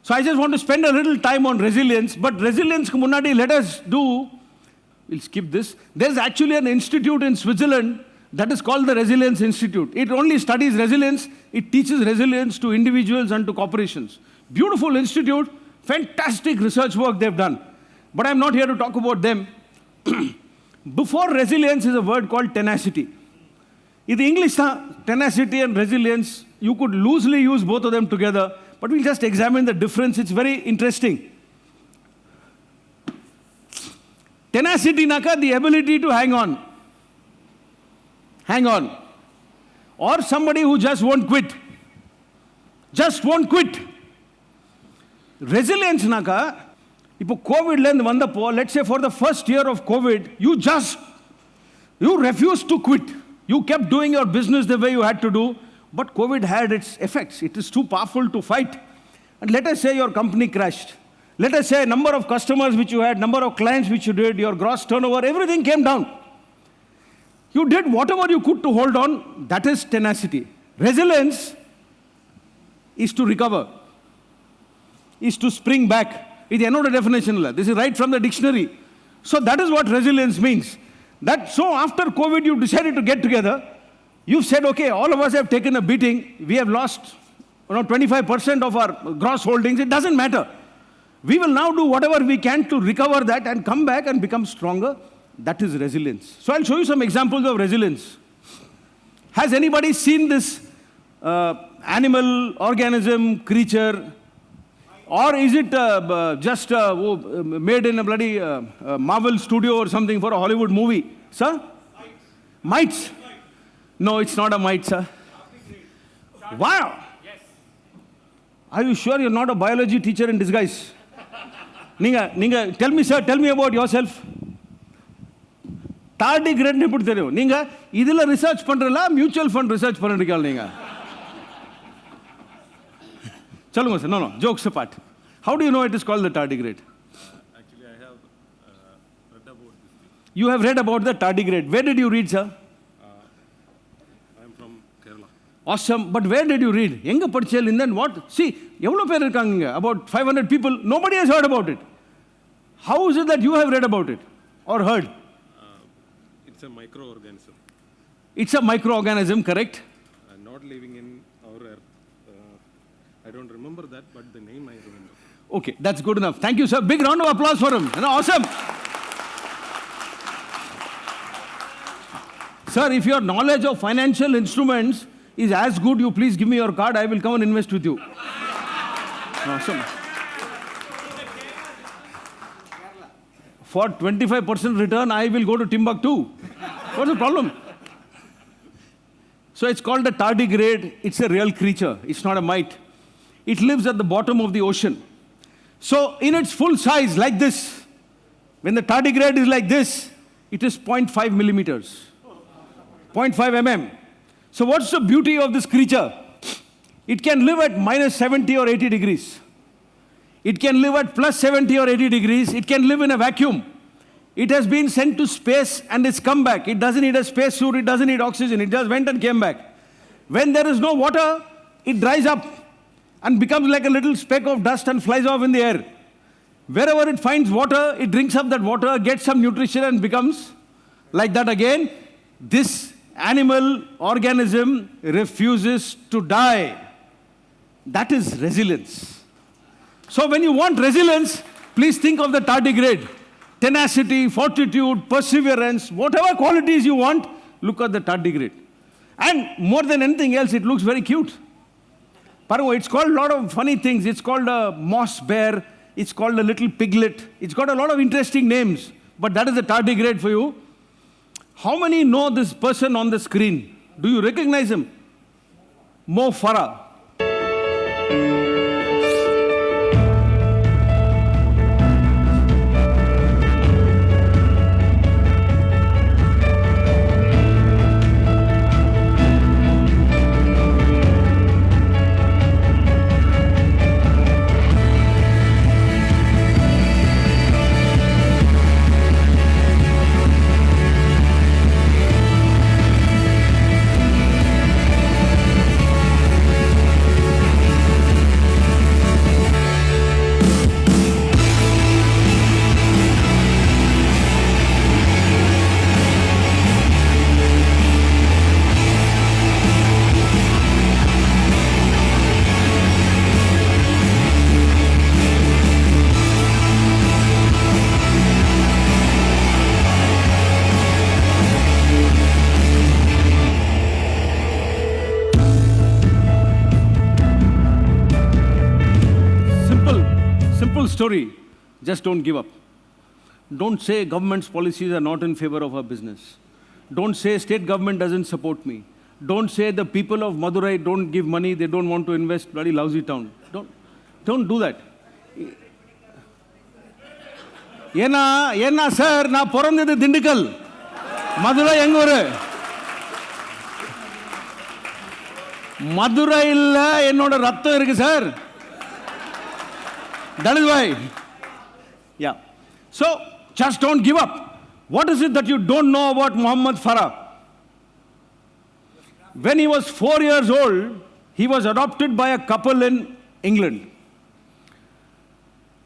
So I just want to spend a little time on resilience, but resilience munadi, let us do, we'll skip this. There's actually an institute in Switzerland that is called the Resilience Institute. It only studies resilience. It teaches resilience to individuals and to corporations. Beautiful institute, fantastic research work they've done. But I'm not here to talk about them. Before resilience is a word called tenacity. In the English, tenacity and resilience, you could loosely use both of them together, but we'll just examine the difference. It's very interesting. Tenacity, naka, the ability to hang on. Hang on. Or somebody who just won't quit. Just won't quit. Resilience, naka, இப்போ கோவிட்லேருந்து வந்தப்போ, let's say for the first year of COVID, you refused to quit. You kept doing your business the way you had to do, but COVID had its effects. It is too powerful to fight. And let us say your company crashed. Let us say number of customers which you had, number of clients which you did, your gross turnover, everything came down. You did whatever you could to hold on. That is tenacity. Resilience is to recover, is to spring back. This is definition. This is right from the dictionary. So that is what resilience means. So after COVID, you decided to get together. You've said, okay, all of us have taken a beating. We have lost 25% of our gross holdings. It doesn't matter. We will now do whatever we can to recover that and come back and become stronger. That is resilience. So I'll show you some examples of resilience. Has anybody seen this animal, organism, creature? Or is it just made in a bloody Marvel studio or something for a Hollywood movie? Sir? Mites. No, it's not a mite, sir. Wow. Yes. Are you sure you're not a biology teacher in disguise? Ninga, tell me, sir, tell me about yourself. Tardigrade எப்படி தெரியும்? நீங்க இதுல research பண்றல mutual fund research பண்ணிருக்கீங்க நீங்க. Chalunga, sir. No, jokes apart. How do you know it is called the tardigrade? Actually, I have read about this thing. You have read about the tardigrade. Where did you read, sir? I am from Kerala. Awesome. But where did you read? Enga படிச்சேல் and then what? See, எவ்வளவு பேர் இருக்காங்க? About 500 people. Nobody has heard about it. How is it that you have read about it or heard? It's a microorganism. It's a microorganism, correct? Not living in our earth. I don't remember that, but the name I remember. Okay, that's good enough. Thank you, sir. Big round of applause for him. Awesome. Sir, if your knowledge of financial instruments is as good, you please give me your card. I will come and invest with you. Awesome. For 25% return, I will go to Timbuktu. What's the problem? So it's called a tardigrade. It's a real creature. It's not a mite. It lives at the bottom of the ocean. So in its full size, like this, when the tardigrade is like this, it is 0.5 millimeters, 0.5 mm. So what's the beauty of this creature? It can live at minus 70 or 80 degrees. It can live at plus 70 or 80 degrees. It can live in a vacuum. It has been sent to space and it's come back. It doesn't need a space suit. It doesn't need oxygen. It just went and came back. When there is no water, it dries up and becomes like a little speck of dust and flies off in the air. Wherever it finds water, it drinks up that water, gets some nutrition and becomes like that again. This animal organism refuses to die. That is resilience. So when you want resilience, please think of the tardigrade. Tenacity, fortitude, perseverance, whatever qualities you want, look at the tardigrade. And more than anything else, it looks very cute. It's called a lot of funny things. It's called a moss bear. It's called a little piglet. It's got a lot of interesting names. But that is the tardigrade for you. How many know this person on the screen? Do you recognize him? Mo Farah. story. Just don't give up. Don't say government's policies are not in favor of our business. Don't say state government doesn't support me. Don't say the people of Madurai don't give money, they don't want to invest, bloody lousy town. Don't do that. Yena sir, na porandadu Dindikal. Madurai engore. Madurai illa ennoda rattam irukku sir. That is why. Yeah. So, just don't give up. What is it that you don't know about Muhammad Farah? When he was 4 years old, he was adopted by a couple in England.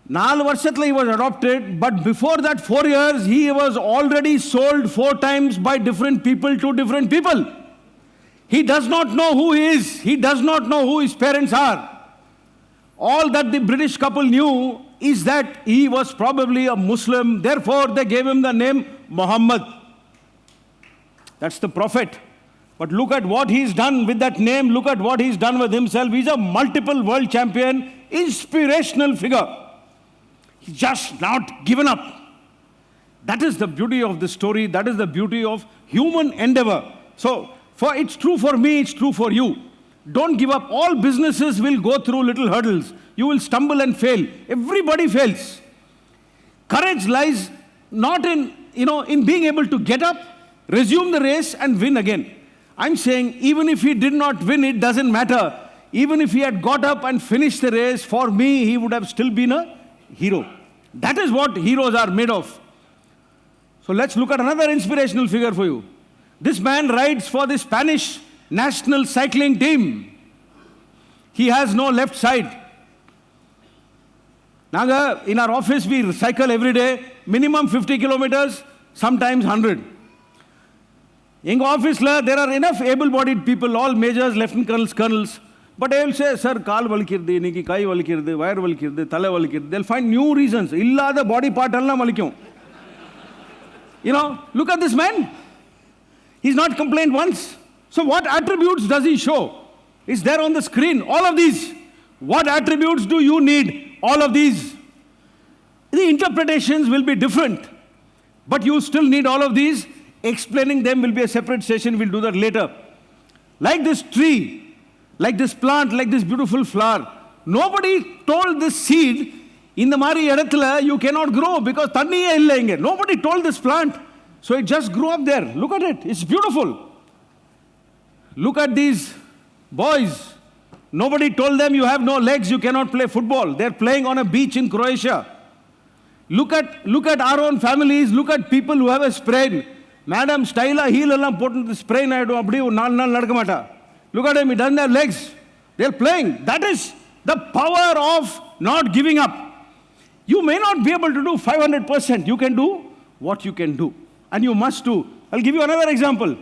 4 varshathula he was adopted, but before that 4 years, he was already sold 4 times by different people to different people. He does not know who he is. He does not know who his parents are. All that the British couple knew is that he was probably a Muslim. Therefore, they gave him the name Muhammad. That's the prophet. But look at what he's done with that name. Look at what he's done with himself. He's a multiple world champion, inspirational figure. He's just not given up. That is the beauty of the story. That is the beauty of human endeavor. So, it's true for me, it's true for you. Don't give up. All businesses will go through little hurdles. You will stumble and fail. Everybody fails. Courage lies not in being able to get up, resume the race and win again. I'm saying even if he did not win, it doesn't matter. Even if he had got up and finished the race, for me, he would have still been a hero. That is what heroes are made of. So let's look at another inspirational figure for you. This man rides for the Spanish national cycling team. He has no left side. Naga, in our office, we cycle every day, minimum 50 kilometers, sometimes 100. In our office, there are enough able-bodied people, all majors, lieutenant colonels. But I will say, sir, kaal valikirde, niki kai valikirde, wire valikirde, tale valikirde. They'll find new reasons. Illa the body part alla valikyum. Look at this man. He's not complained once. So what attributes does he show? It's there on the screen. All of these. What attributes do you need? All of these. The interpretations will be different. But you still need all of these. Explaining them will be a separate session. We'll do that later. Like this tree, like this plant, like this beautiful flower. Nobody told this seed, in the mari edathula, you cannot grow because thanniye illa inge. Nobody told this plant. So it just grew up there. Look at it. It's beautiful. Look at these boys. Nobody told them you have no legs, you cannot play football. They're playing on a beach in Croatia. Look at our own families. Look at people who have a sprain. Madam, styla heel ellam pottu the sprain aidu appadi 4 naal nadakka maata. Look at him, he doesn't have legs. They're playing. That is the power of not giving up. You may not be able to do 500%. You can do what you can do. And you must do. I'll give you another example.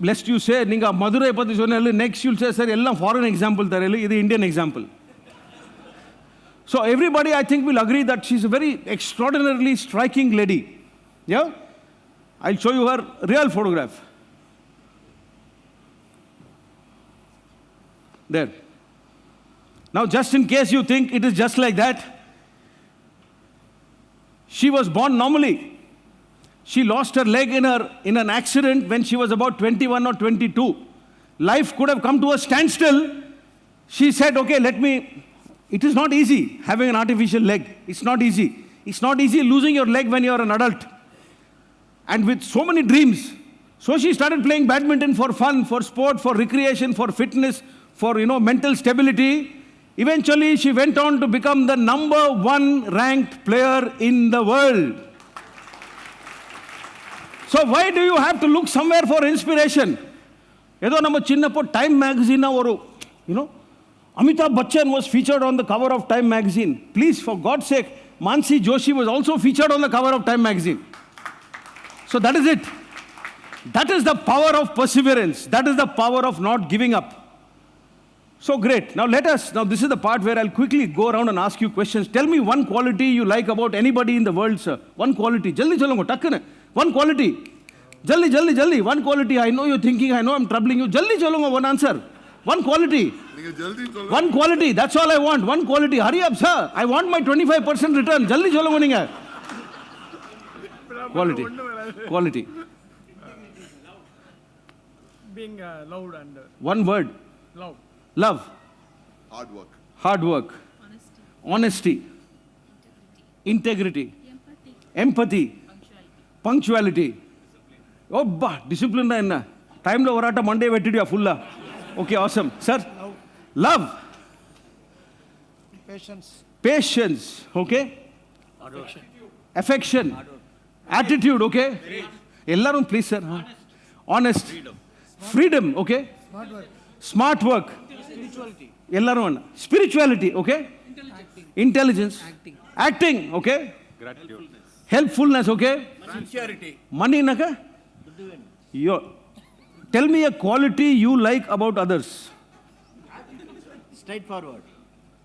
Lest you say, Ninga Madurai patti sonnallu, next you'll say, sir, ellam foreign example tarelu, idu Indian example. So everybody, I think, will agree that she's a very extraordinarily striking lady. Yeah? I'll show you her real photograph. There. Now, just in case you think it is just like that, she was born normally. She lost her leg in an accident when she was about 21 or 22. Life could have come to a standstill. She said, okay, it is not easy having an artificial leg. It's not easy. It's not easy losing your leg when you're an adult. And with so many dreams. So she started playing badminton for fun, for sport, for recreation, for fitness, for, mental stability. Eventually, she went on to become the #1 ranked player in the world. So why do you have to look somewhere for inspiration? Edo nama chinnappo Time magazine oru, Amitabh Bachchan was featured on the cover of Time magazine. Please, for God's sake, Mansi Joshi was also featured on the cover of Time magazine. So that is it. That is the power of perseverance. That is the power of not giving up. So great. Now this is the part where I'll quickly go around and ask you questions. Tell me one quality you like about anybody in the world, sir. One quality. Jaldi chalunga, takkane. One quality. Jaldi. One quality. I know you're thinking, I know I'm troubling you. Jaldi chalunga, one answer. One quality. One quality, that's all I want. One quality. Hurry up, sir. I want my 25% return. Jaldi cholo ninga. Quality. Quality. Being loud and One word. love. Love. Hard work. Hard work. Honesty. Integrity. Empathy. Punctuality. Oh, discipline na enna. Time lo varata Monday vettidiya fulla. Okay, awesome. Sir? Love. Patience. Patience. Okay? Affection. Attitude. Okay? Ellarum please, sir. Honest. Freedom. Okay? Smart work. Ellarum. Spirituality. Okay? Intelligence. Acting. Okay? Gratitude. Helpfulness. Okay? Sincerity. Money naka? Tell me a quality you like about others. Straightforward.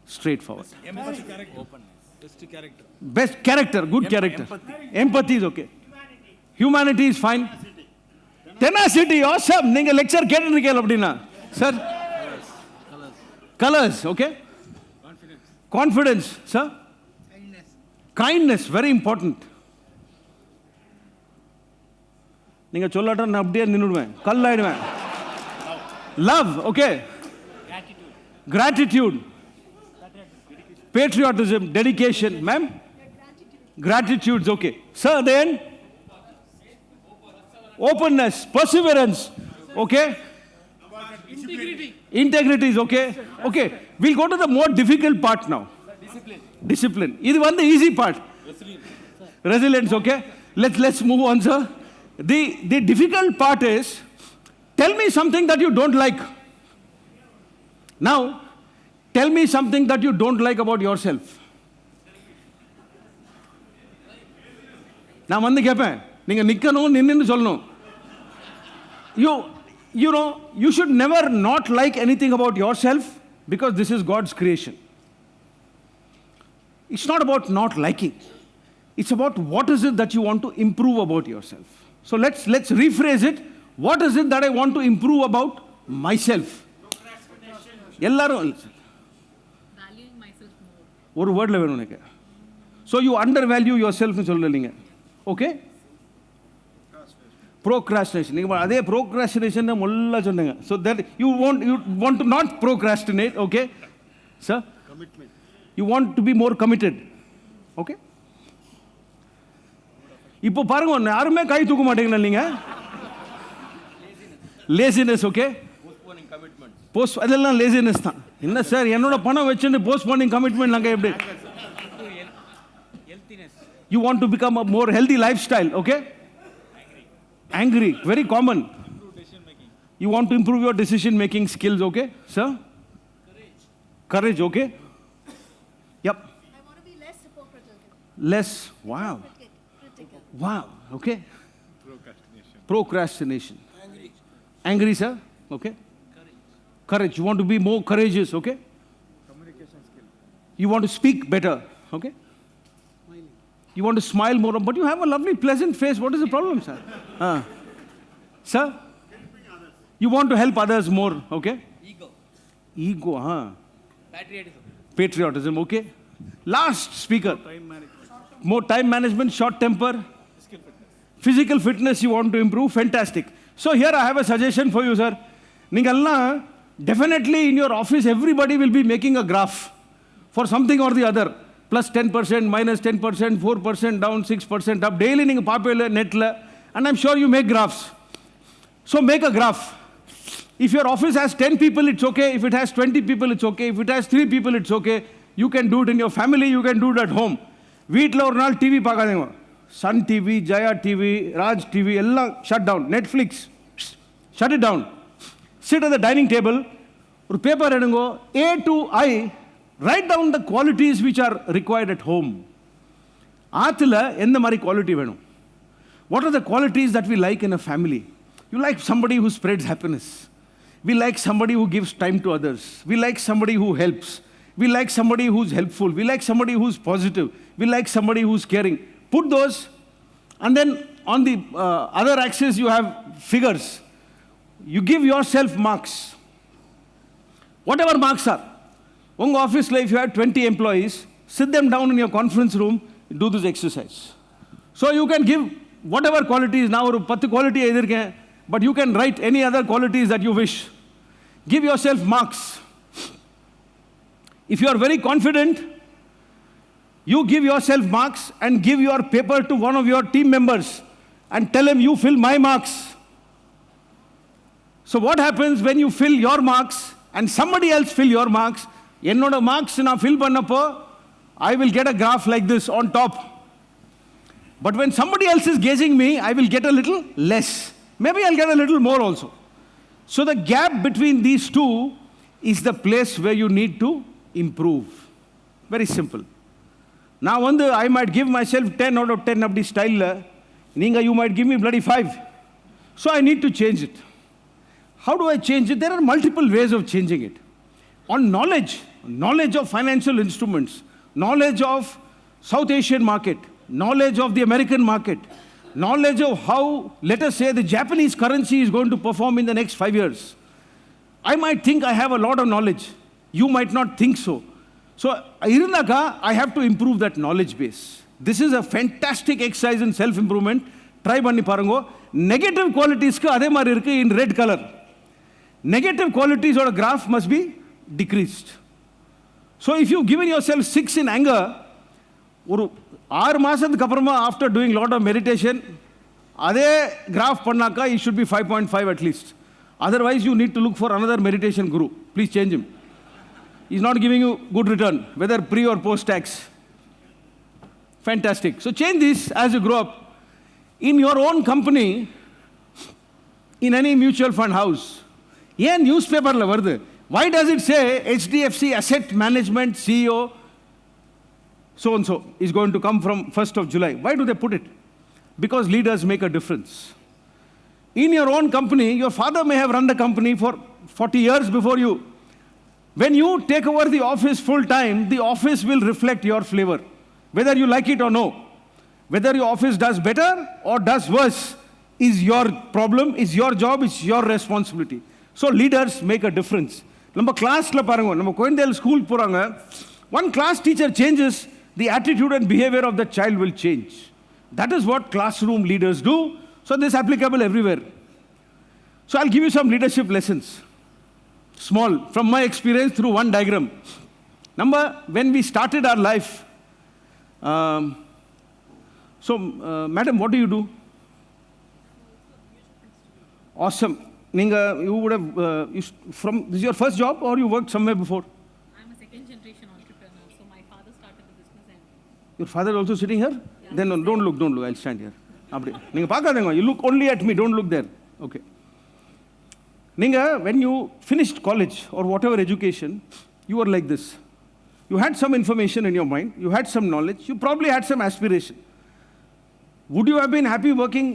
Straightforward. Empathy. Openness. Best character. Best character, good character. Empathy is okay. Humanity is fine. Tenacity, awesome. Ninga lecture kettirukkel appadina. Sir? Colors, okay? Confidence, sir? Kindness, very important. Ninga sollata na appdiye ninnuduven. Kallayiduven. Love, okay? Gratitude. Patriotism, dedication. Ma'am? Gratitude, okay. Sir, then? Openness, perseverance, okay? Integrity is okay. Okay, we'll go to the more difficult part now. Discipline. This is the easy part. Resilience, okay? Let's move on, sir. The difficult part is, tell me something that you don't like. Now, tell me something that you don't like about yourself. நான் வந்து கேட்பேன் நீங்க நிக்கணும் நின்னு சொல்லணும். You know you should never not like anything about yourself because this is God's creation. It's not about not liking. It's about what is it that you want to improve about yourself. So let's rephrase it. What is it that I want to improve about myself? எல்லாரும் valuing myself more. ஒரு வேர்ட்ல வேணும் எனக்கு. So you undervalue yourself னு சொல்றீங்க. Okay? Procrastination. நீங்க அதே procrastination னு முள்ள சொன்னீங்க. So that you want to not procrastinate, okay? Sir? Commitment. You want to be more committed. Okay? இப்போ பாருங்க யாருமே கை தூக்க மாட்டீங்களா நீங்க? Laziness, okay? அதெல்லாம் லேசினஸ் தான். என்ன சார் என்னோட பணம் வச்சுட்டு போஸ்ட்போனிங் கமிட்மெண்ட் நாங்கள் எப்படி? You want to become a more healthy lifestyle, okay? Angry, very common. You want to improve your decision making skills, okay? Sir? Courage, okay? Yep. I want to be less hypocritical. Less, wow. Critical. Wow, okay? Procrastination. Angry, sir? Okay? Courage. You want to be more courageous, okay? Communication skill. You want to speak better, okay? You want to smile more, but you have a lovely, pleasant face. What is the problem, sir? Sir? You want to help others more, okay? Ego, huh? Patriotism, okay? Last speaker. More time management, short temper. Physical fitness you want to improve, fantastic. So here I have a suggestion for you, sir. Ningalla, definitely in your office, everybody will be making a graph for something or the other. Plus 10%, minus 10%, 4% down, 6% up. Daily ninga paapela netla, and I'm sure you make graphs. So make a graph. If your office has 10 people, it's okay. If it has 20 people, it's okay. If it has 3 people, it's okay. You can do it in your family, you can do it at home. வீட்டில் ஒரு நாள் TV பார்க்காதீங்க. Sun TV, Jaya TV, Raj TV எல்லாம் shut down. Netflix, shut it down. Sit at the dining table, ஒரு paper எடுங்கோ, A to I, write down the qualities which are required at home. ஆத்துல எந்த மாதிரி quality வேணும்? What are the qualities that we like in a family? You like somebody who spreads happiness. We like somebody who gives time to others. We like somebody who helps. We like somebody who's helpful. We like somebody who's positive. We like somebody who's caring. Put those, and then on the other axis you have figures. You give yourself marks. whatever marks are. One office life, if you have 20 employees, sit them down in your conference room, do this exercise. So you can give whatever qualities, now 10 quality either, but you can write any other qualities that you wish. Give yourself marks. If you are very confident, you give yourself marks and give your paper to one of your team members and tell him, you fill my marks. So what happens when you fill your marks and somebody else fill your marks? Ennoda marks na fill pannappo, I will get a graph like this on top. But when somebody else is gauging me, I will get a little less. Maybe I'll get a little more also. So the gap between these two is the place where you need to improve. Very simple. Now, I might give myself 10 out of 10 abdi style. Ninga, you might give me bloody 5. So I need to change it. How do I change it? There are multiple ways of changing it. On knowledge of financial instruments, knowledge of South Asian market, knowledge of the American market, knowledge of how, let us say, the Japanese currency is going to perform in the next 5 years. I might think I have a lot of knowledge. You might not think so. So, I have to improve that knowledge base. This is a fantastic exercise in self-improvement. Try panni parango. Negative qualities ka adhe mari irukku in red color. Negative qualities or a graph must be decreased. So if you've given yourself 6 in anger, 6 மாசத்துக்கு அப்புறமா after doing lot of meditation, அதே graph பண்ணாக்கா it should be 5.5 at least. Otherwise you need to look for another meditation guru. Please change him. He's not giving you good return, whether pre or post tax. Fantastic. So change this as you grow up. In your own company, in any mutual fund house, ஏன் newspaperல வருது? Why does it say HDFC Asset Management CEO so-and-so is going to come from 1st of July? Why do they put it? Because leaders make a difference. In your own company, your father may have run the company for 40 years before you. When you take over the office full time, the office will reflect your flavor, whether you like it or no. Whether your office does better or does worse is your problem, is your job, is your responsibility. So leaders make a difference. நம்ம கிளாஸ்ல பாருங்க, நம்ம குழந்தைகள் school போறாங்க, one class teacher changes, the attitude and behavior of the child will change. That is what classroom leaders do. So this is applicable everywhere. So I'll give you some leadership lessons. Small, from my experience through one diagram. Number, when we started our life, madam, what do you do? Awesome. You would have, this is your first job or you worked somewhere before? I'm a second generation entrepreneur, so my father started the business and... Your father also sitting here? Yeah. Then no, don't look, I'll stand here. You look only at me, don't look there. Okay. When you finished college or whatever education, you were like this. You had some information in your mind, you had some knowledge, you probably had some aspiration. Would you have been happy working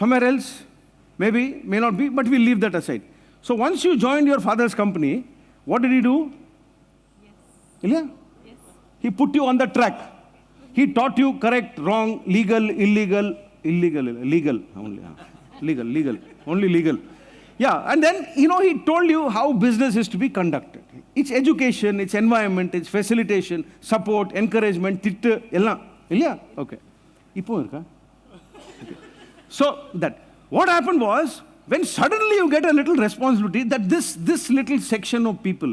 somewhere else? Maybe, may not be, but we'll leave that aside. So once you joined your father's company, what did he do? Yes. Ilya? Yes. He put you on the track. He taught you correct, wrong, legal, illegal, legal, only legal. Yeah, and then, he told you how business is to be conducted. It's education, it's environment, it's facilitation, support, encouragement, tittu, ella. Ilya? Okay. Okay. So, what happened was, when suddenly you get a little responsibility that this little section of people,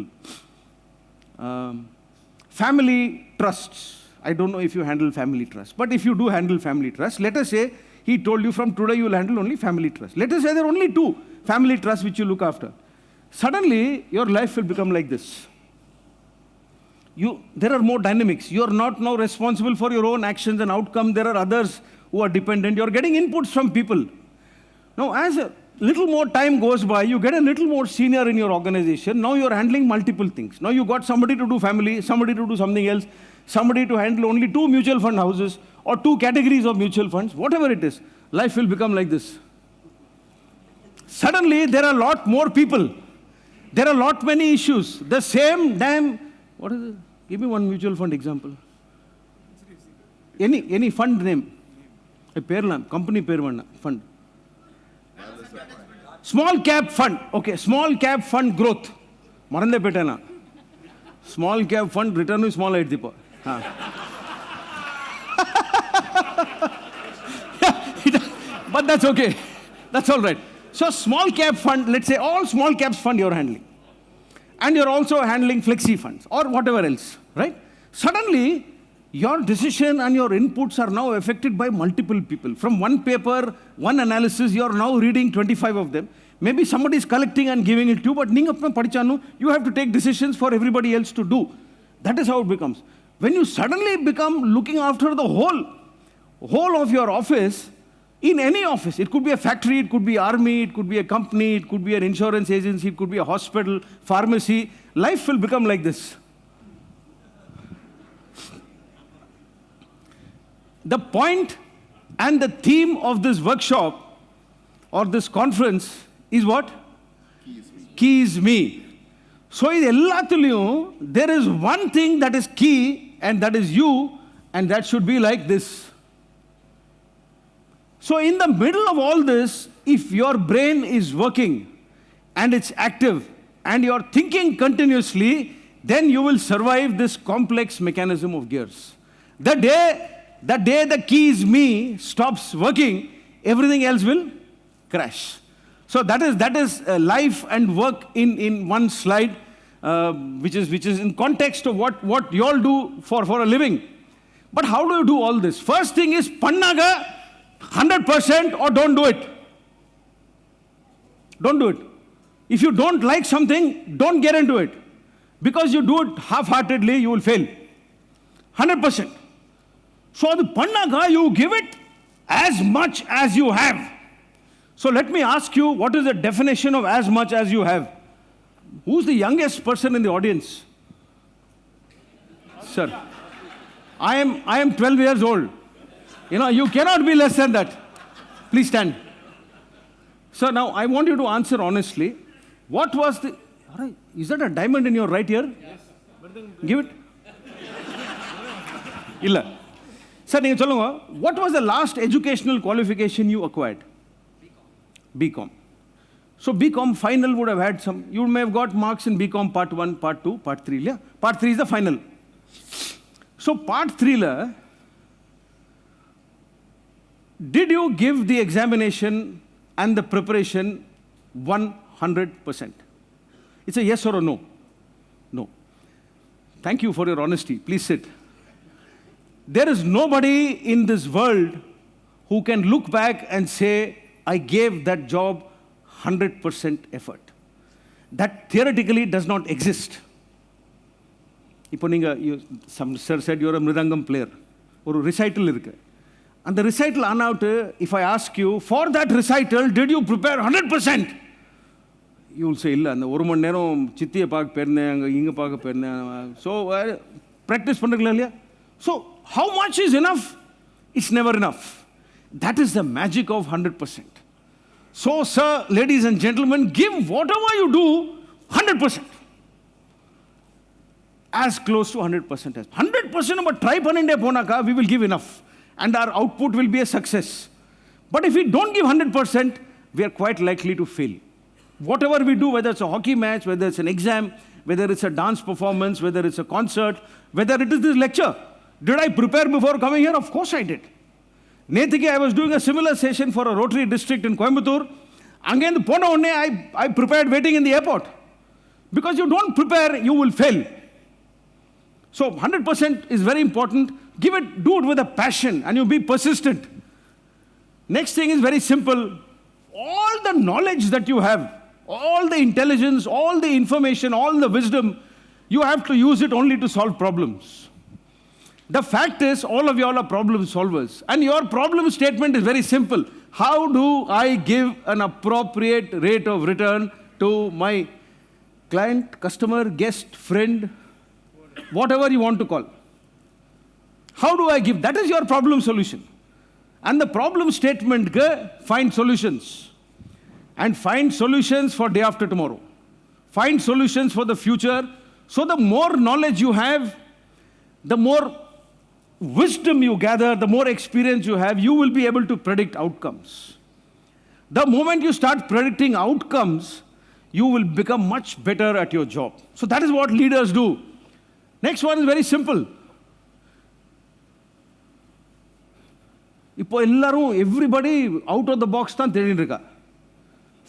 family trusts, I don't know if you handle family trust, but if you do handle family trust, let us say he told you from today you will handle only family trust. Let us say there are only 2 family trusts which you look after. Suddenly, your life will become like this. There are more dynamics. You are not now responsible for your own actions and outcome. There are others who are dependent. You are getting inputs from people. Now, as a little more time goes by, you get a little more senior in your organization. Now you are handling multiple things. Now you got somebody to do family, somebody to do something else, somebody to handle only 2 mutual fund houses or 2 categories of mutual funds, whatever it is. Life will become like this. Suddenly, there are a lot more people. There are a lot many issues. The same damn, what is it? Give me one mutual fund example. Any fund name. Company fund. Small cap fund. Okay, small cap fund growth. Marande petana. Small cap fund return is small at but that's okay. That's all right. So small cap fund, let's say all small caps fund you're handling. And you're also handling flexi funds or whatever else, right? Suddenly, your decision and your inputs are now affected by multiple people. From one paper, one analysis, you're now reading 25 of them. Maybe somebody is collecting and giving it to you, but you have to take decisions for everybody else to do. That is how it becomes. When you suddenly become looking after the whole of your office, in any office, it could be a factory, it could be army, it could be a company, it could be an insurance agency, it could be a hospital, pharmacy, life will become like this. The point and the theme of this workshop or this conference is what? Key is me. So there is one thing that is key and that is you, and that should be like this. So in the middle of all this, if your brain is working and it's active and you're thinking continuously, then you will survive this complex mechanism of gears. The day the key is me stops working, everything else will crash. So that is life and work in one slide, which is in context of what you all do for a living. But how do you do all this? First thing is pannaga 100% or don't do it. Don't do it. If you don't like something, don't get into it. Because you do it half-heartedly, you will fail. 100%. So the pannaga, you give it as much as you have. So let me ask you, what is the definition of as much as you have? Who's the youngest person in the audience? Sir. I am 12 years old. You cannot be less than that. Please stand. So now I want you to answer honestly. What was the... Is that a diamond in your right ear? Yes. Give it. Illa. Sir, what was the last educational qualification you acquired? BCom. So BCom final would have had some... You may have got marks in BCom part 1, part 2, part 3. Yeah? Part 3 is the final. So part 3, did you give the examination and the preparation 100%? It's a yes or a no? No. Thank you for your honesty. Please sit. There is nobody in this world who can look back and say, I gave that job 100% effort. That theoretically does not exist. Some sir said you're a mridangam player. Or a recital irukku. And the recital if I ask you, for that recital, did you prepare 100%? You will say, illa, and oru mani neram chittiya paak pernanga, inga paak pernanga. So, practice pannirukla. So, how much is enough? It's never enough. That is the magic of 100%. So, sir, ladies and gentlemen, give whatever you do 100%. As close to 100% as 100% but try panninde ponaka, we will give enough. And our output will be a success. But if we don't give 100%, we are quite likely to fail. Whatever we do, whether it's a hockey match, whether it's an exam, whether it's a dance performance, whether it's a concert, whether it is this lecture. Did I prepare before coming here? Of course I did. Nethiki, I was doing a similar session for a Rotary district in Coimbatore. Again, I prepared waiting in the airport. Because you don't prepare, you will fail. So 100% is very important. Do it with a passion, and you be persistent. Next thing is very simple. All the knowledge that you have, all the intelligence, all the information, all the wisdom, you have to use it only to solve problems. The fact is, all of you all are problem solvers. And your problem statement is very simple. How do I give an appropriate rate of return to my client, customer, guest, friend, whatever you want to call? How do I give? That is your problem solution. And the problem statement, find solutions. And find solutions for day after tomorrow. Find solutions for the future. So the more knowledge you have, the more wisdom you gather, the more experience you have, you will be able to predict outcomes. The moment you start predicting outcomes, you will become much better at your job. So that is what leaders do. Next one is very simple. இப்போ எல்லாரும் everybody out of the box தான் தேடிட்டு இருக்கா.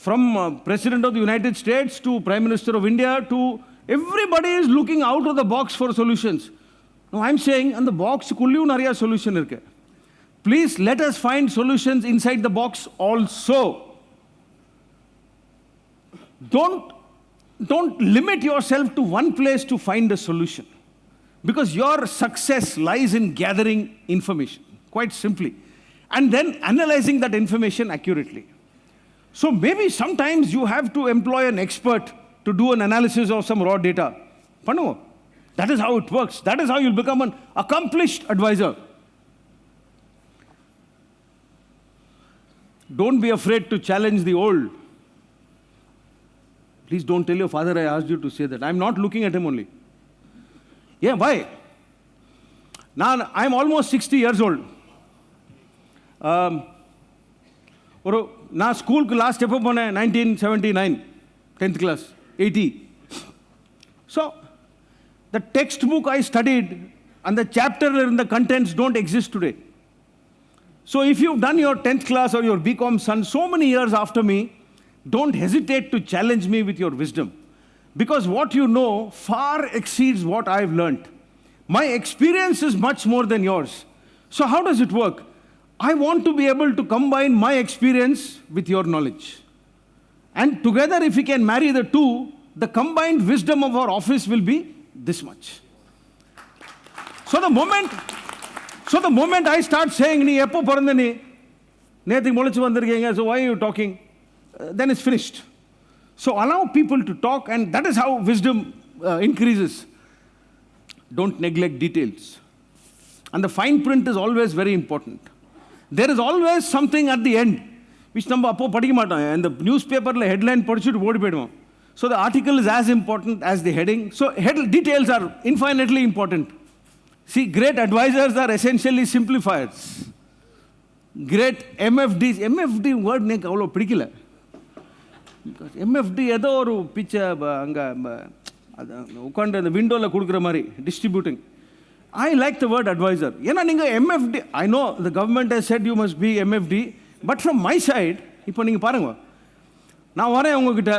From President of the United States to Prime Minister of India to everybody is looking out of the box for solutions. Now I'm saying and the box குள்ளேயும் நிறைய solution இருக்கு. Please let us find solutions inside the box also. Don't limit yourself to one place to find a solution. Because your success lies in gathering information, quite simply, and then analyzing that information accurately. So maybe sometimes you have to employ an expert to do an analysis of some raw data. Panu, that is how it works. That is how you'll become an accomplished advisor. Don't be afraid to challenge the old. Please don't tell your father I asked you to say that. I'm not looking at him only. Yeah, why? Now, I'm almost 60 years old. நான் ஸ்கூலுக்கு last எப்போ போனேன் 1979 10th class 80. So the textbook I studied and the chapter and the contents don't exist today. So if you've done your 10th class or your BCom son so many years after me, don't hesitate to challenge me with your wisdom. Because what you know far exceeds what I've learned. My experience is much more than yours. So how does it work? I want to be able to combine my experience with your knowledge. And together, if we can marry the two, the combined wisdom of our office will be this much. So the moment I start saying, "Nee eppo porandani, nethi molichu vandirukeenga, so why are you talking?" Then it's finished. So allow people to talk, and that is how wisdom increases. Don't neglect details. And the fine print is always very important. There is always something at the end, which நம்ம அப்போ படிக்க மாட்டோம். And the newspaper headline படிச்சுட்டு ஓடி போயிடுவோம். So the article is as important as the heading. So details are infinitely important. See, great advisors are essentially simplifiers. Great MFDs, MFD word எனக்கு அவ்வளோ பிடிக்கல. MFD ஏதோ ஒரு பிச்சை அங்கே உட்காந்து அந்த விண்டோவில் கொடுக்குற மாதிரி distributing. I like the word advisor. ஏன்னா நீங்கள் MFD, I know the government has said you must be MFD, but from my side, இப்போ நீங்கள் பாருங்க, நான் வரேன் உங்ககிட்ட,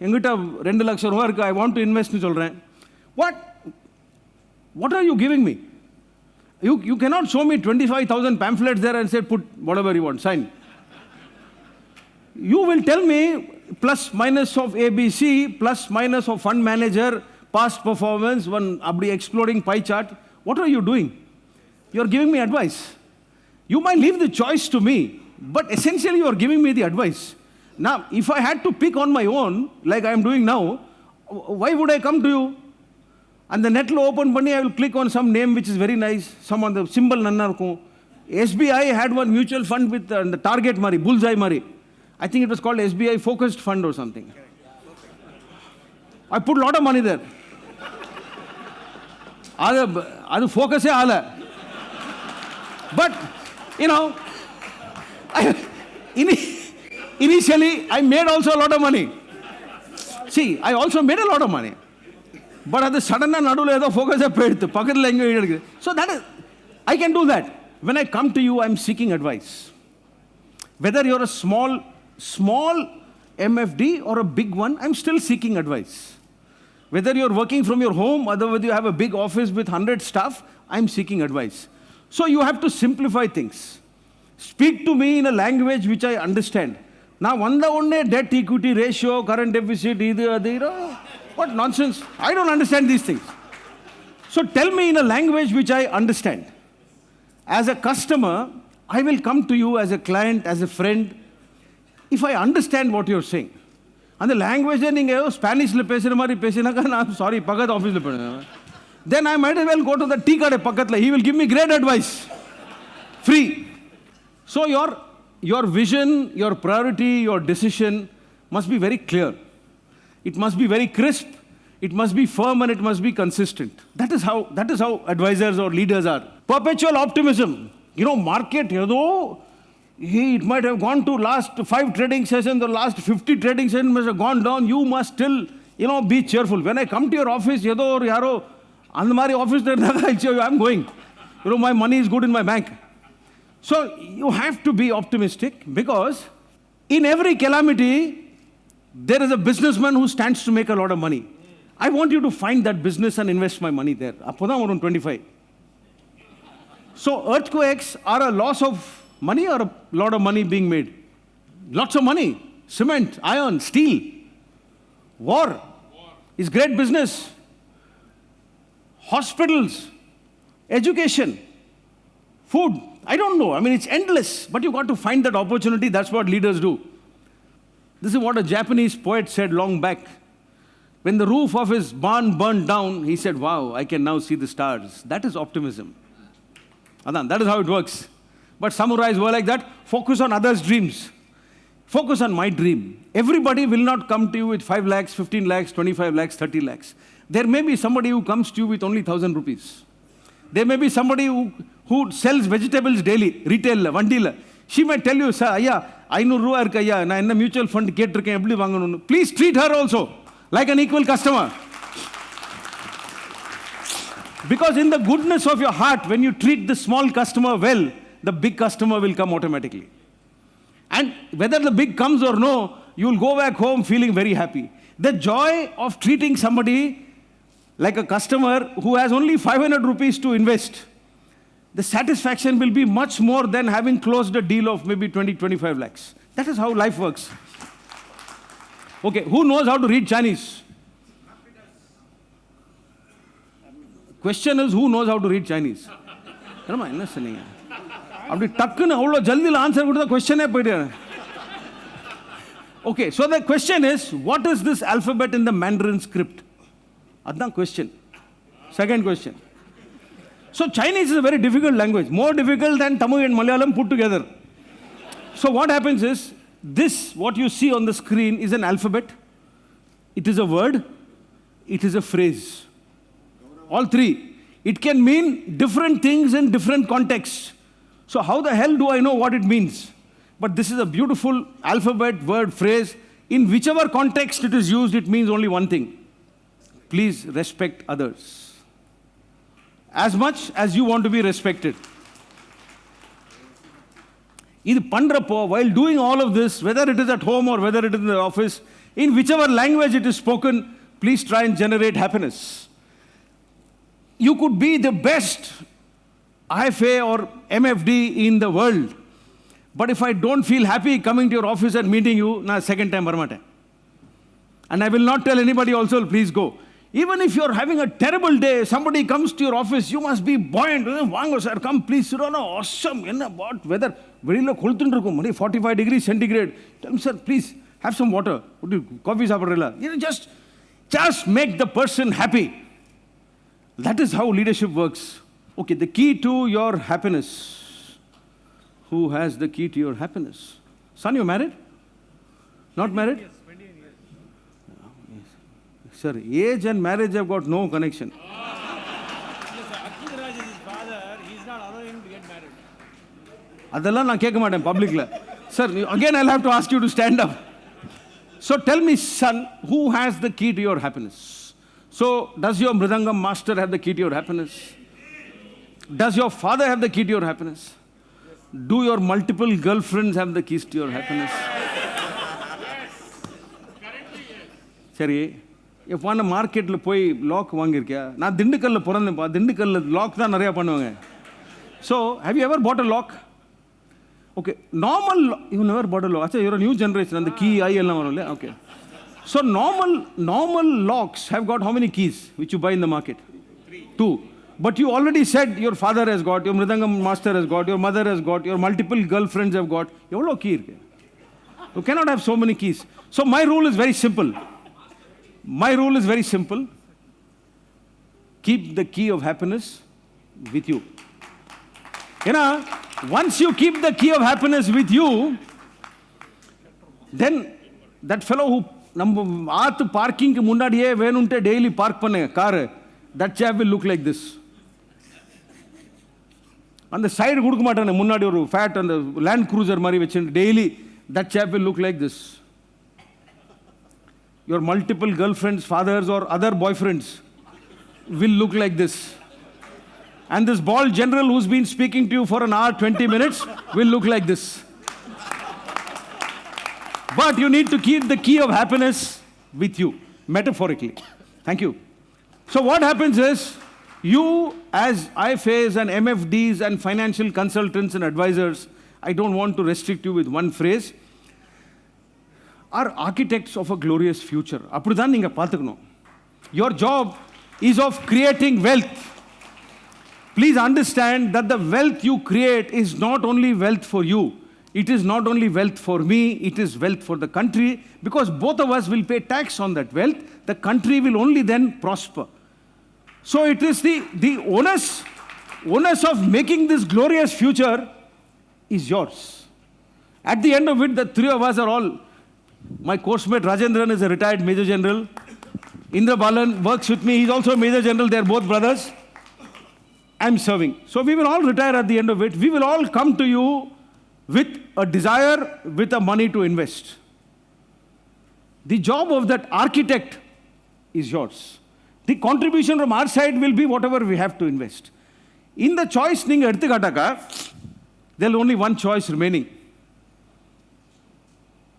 எங்கிட்ட 2 லட்சம் ரூபா இருக்குது, I want to investன்னு சொல்கிறேன். What are you giving me? You cannot show me 25,000 pamphlets there and say put whatever you want, sign. You will tell me plus minus of ABC, plus minus of fund manager, past performance, one abdi exploding pie chart. What are you doing? You are giving me advice. You might leave the choice to me, but essentially you are giving me the advice. Now, if I had to pick on my own, like I am doing now, why would I come to you? And the net lo open panni, I will click on some name which is very nice, some on the symbol nanna irukum. SBI had one mutual fund with the target mari, bullseye mari. I think it was called SBI Focused Fund or something. I put a lot of money there. Adu focus ala. But, you know, initially I made also a lot of money. See, I also made a lot of money. But at the sudden nadula edo focus pedithu pakkathula enga idukku. So that is, I can do that. When I come to you, I am seeking advice. Whether you're a small MFD or a big one, I'm still seeking advice. Whether you're working from your home, otherwise you have a big office with 100 staff, I'm seeking advice. So you have to simplify things. Speak to me in a language which I understand. Now, one debt equity ratio, current deficit, what nonsense. I don't understand these things. So tell me in a language which I understand. As a customer, I will come to you as a client, as a friend, if I understand what you're saying. And the language நீங்கள் ஸ்பானிஷில் பேசுகிற மாதிரி பேசினாக்கா நான் sorry பக்கத்து ஆஃபீஸில் போனேன். Then I might as well go to the tea கடை பக்கத்தில். He will give me great advice. Free. So your vision, your priority, your decision must be very clear. It must be very crisp. It must be firm and it must be consistent. That is how advisors or leaders are. Perpetual optimism. You know, market, it might have gone to last 5 trading sessions or last 50 trading sessions must have gone down. You must still, be cheerful. When I come to your office, yaro அந்த மாதிரி ஆஃபீஸில் இருந்தாங்க I'm going. My money is good in my bank. So you have to be optimistic because in every calamity, there is a businessman who stands to make a lot of money. I want you to find that business and invest my money there. அப்போதான் வரும் 25. So earthquakes are a loss of money or a lot of money being made? Lots of money. Cement, iron, steel. War is great business. Hospitals, education, food. I don't know. I mean, it's endless. But you got to find that opportunity. That's what leaders do. This is what a Japanese poet said long back. When the roof of his barn burned down, he said, wow, I can now see the stars. That is optimism. Adan, that is how it works. But samurais were like that. Focus on others' dreams. Focus on my dream. Everybody will not come to you with 5 lakhs, 15 lakhs, 25 lakhs, 30 lakhs. There may be somebody who comes to you with only 1,000 rupees. There may be somebody who sells vegetables daily, retail, vandila. She might tell you, sir, ayya, 500 ரூபா இருக்கு ஐயா, நான் என்ன mutual fund கேட்டிருக்கேன், எப்படி வாங்கணும்னு. Please treat her also like an equal customer. Because in the goodness of your heart, when you treat the small customer well, the big customer will come automatically. And whether the big comes or no, you will go back home feeling very happy. The joy of treating somebody like a customer who has only 500 rupees to invest, the satisfaction will be much more than having closed a deal of maybe 20-25 lakhs. That is how life works. Okay, who knows how to read Chinese? Question is, who knows how to read Chinese? என்ன சொன்னீங்க? அப்படி டக்குன்னு அவ்வளோ ஜல்தியில் answer கொடுத்தா கொஸ்டினே போயிட்டு. Okay, so the question is, what is this alphabet in the Mandarin script? That's the question. Second question. So Chinese is a very difficult language, more difficult than Tamil and Malayalam put together. So what happens is, this, what you see on the screen is an alphabet. It is a word. It is a phrase. All three. It can mean different things in different contexts. So how the hell do I know what it means? But this is a beautiful alphabet, word, phrase. In whichever context it is used, it means only one thing. Please respect others as much as you want to be respected. இது பண்றப்போ, while doing all of this, whether it is at home or whether it is in the office, in whichever language it is spoken, please try and generate happiness. You could be the best IFA or MFD in the world, but if I don't feel happy coming to your office and meeting you, na second time varamaten. And I will not tell anybody also, please go. Even if you're having a terrible day, somebody comes to your office, you must be buoyant. Vaanga sir, come please sit down. Awesome. What weather? Very low, 45 degrees centigrade. Tell him, sir, please have some water. Coffee sapadrilla. Just make the person happy. That is how leadership works. Okay, the key to your happiness. Who has the key to your happiness? Son, you married? Not married? Yes, 28 years. Sir, age and marriage have got no connection. Yes, sir. Akhil Raj is his father. He's not allowing him to get married. அதெல்லாம் நான் கேட்க மாட்டேன் பப்ளிக்ல. Sir, again I'll have to ask you to stand up. So tell me, son, who has the key to your happiness? So does your Mridangam master have the key to your happiness? Does your father have the key to your happiness? Do your multiple girlfriends have the keys to your happiness? சரி, எப்போ அந்த மார்க்கெட்டில் போய் lock வாங்கியிருக்கியா? நான் திண்டுக்கல்லில் பிறந்தேன்ப்பா. திண்டுக்கல்லில் lock தான் நிறையா பண்ணுவாங்க. So, have you ever bought a lock? Okay, normal, you never bought a lock. Achha, you're a new generation, and the key, I எல்லாம் வரும் இல்லையா? Okay. So, normal locks have got how many keys, which you buy in the market? 2. But you already said your father has got, your Mridangam master has got, your mother has got, your multiple girlfriends have got. எவ்வளோ key இருக்கு? You cannot have so many keys. So, my rule is very simple. Keep the key of happiness with you. Once you keep the key of happiness with you, then that fellow who நம்ம ஆத்து பார்க்கிங்க்கு முன்னாடியே வேணும்ட்டு daily park பண்ணுங்க car, that chap will look like this. அந்த side கொடுக்க மாட்டானே, முன்னாடி ஒரு fat அந்த லேண்ட் க்ரூசர் மாதிரி வச்சு daily, that chap will look like this. Your multiple girlfriends, fathers or other boyfriends, will look like this. And this bald general who's been speaking to you for an hour, 20 minutes, will look like this. But you need to keep the key of happiness with you, metaphorically. Thank you. So what happens is, you as IFAs and MFDs and financial consultants and advisors, I don't want to restrict you with one phrase, are architects of a glorious future. அப்படிதான் நீங்க பார்த்துக்கணும். Your job is of creating wealth. Please understand that the wealth you create is not only wealth for you. It is not only wealth for me, it is wealth for the country, because both of us will pay tax on that wealth. The country will only then prosper. So it is the onus of making this glorious future is yours. At the end of it, the three of us are all, my course mate Rajendran is a retired Major General. Indra Balan works with me, he's also a Major General, they're both brothers. I'm serving. So we will all retire at the end of it. We will all come to you with a desire, with a money to invest. The job of that architect is yours. The contribution from our side will be whatever we have to invest. In the choice, there's only one choice remaining.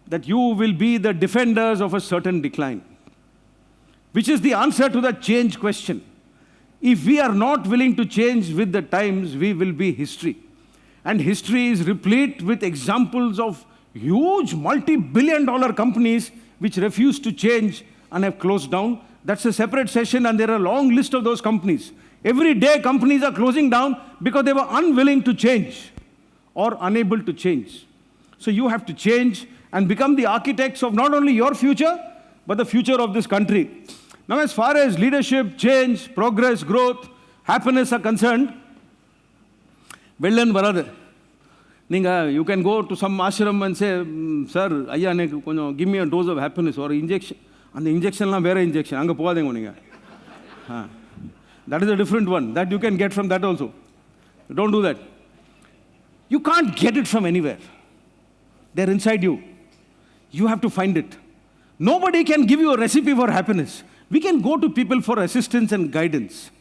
That you will be the defenders of a certain decline, which is the answer to the change question. If we are not willing to change with the times, we will be history. And history is replete with examples of huge multi-billion-dollar companies which refuse to change and have closed down. That's a separate session, and there are a long list of those companies. Every day, companies are closing down because they were unwilling to change or unable to change. So you have to change and become the architects of not only your future, but the future of this country. Now, as far as leadership, change, progress, growth, happiness are concerned, Vellan Varad, you can go to some ashram and say, sir, give me a dose of happiness or injection. And the injection is a injection. That is a different one. That you can get from that also. Don't do that. You can't get it from anywhere. They're inside you. You have to find it. Nobody can give you a recipe for happiness. We can go to people for assistance and guidance.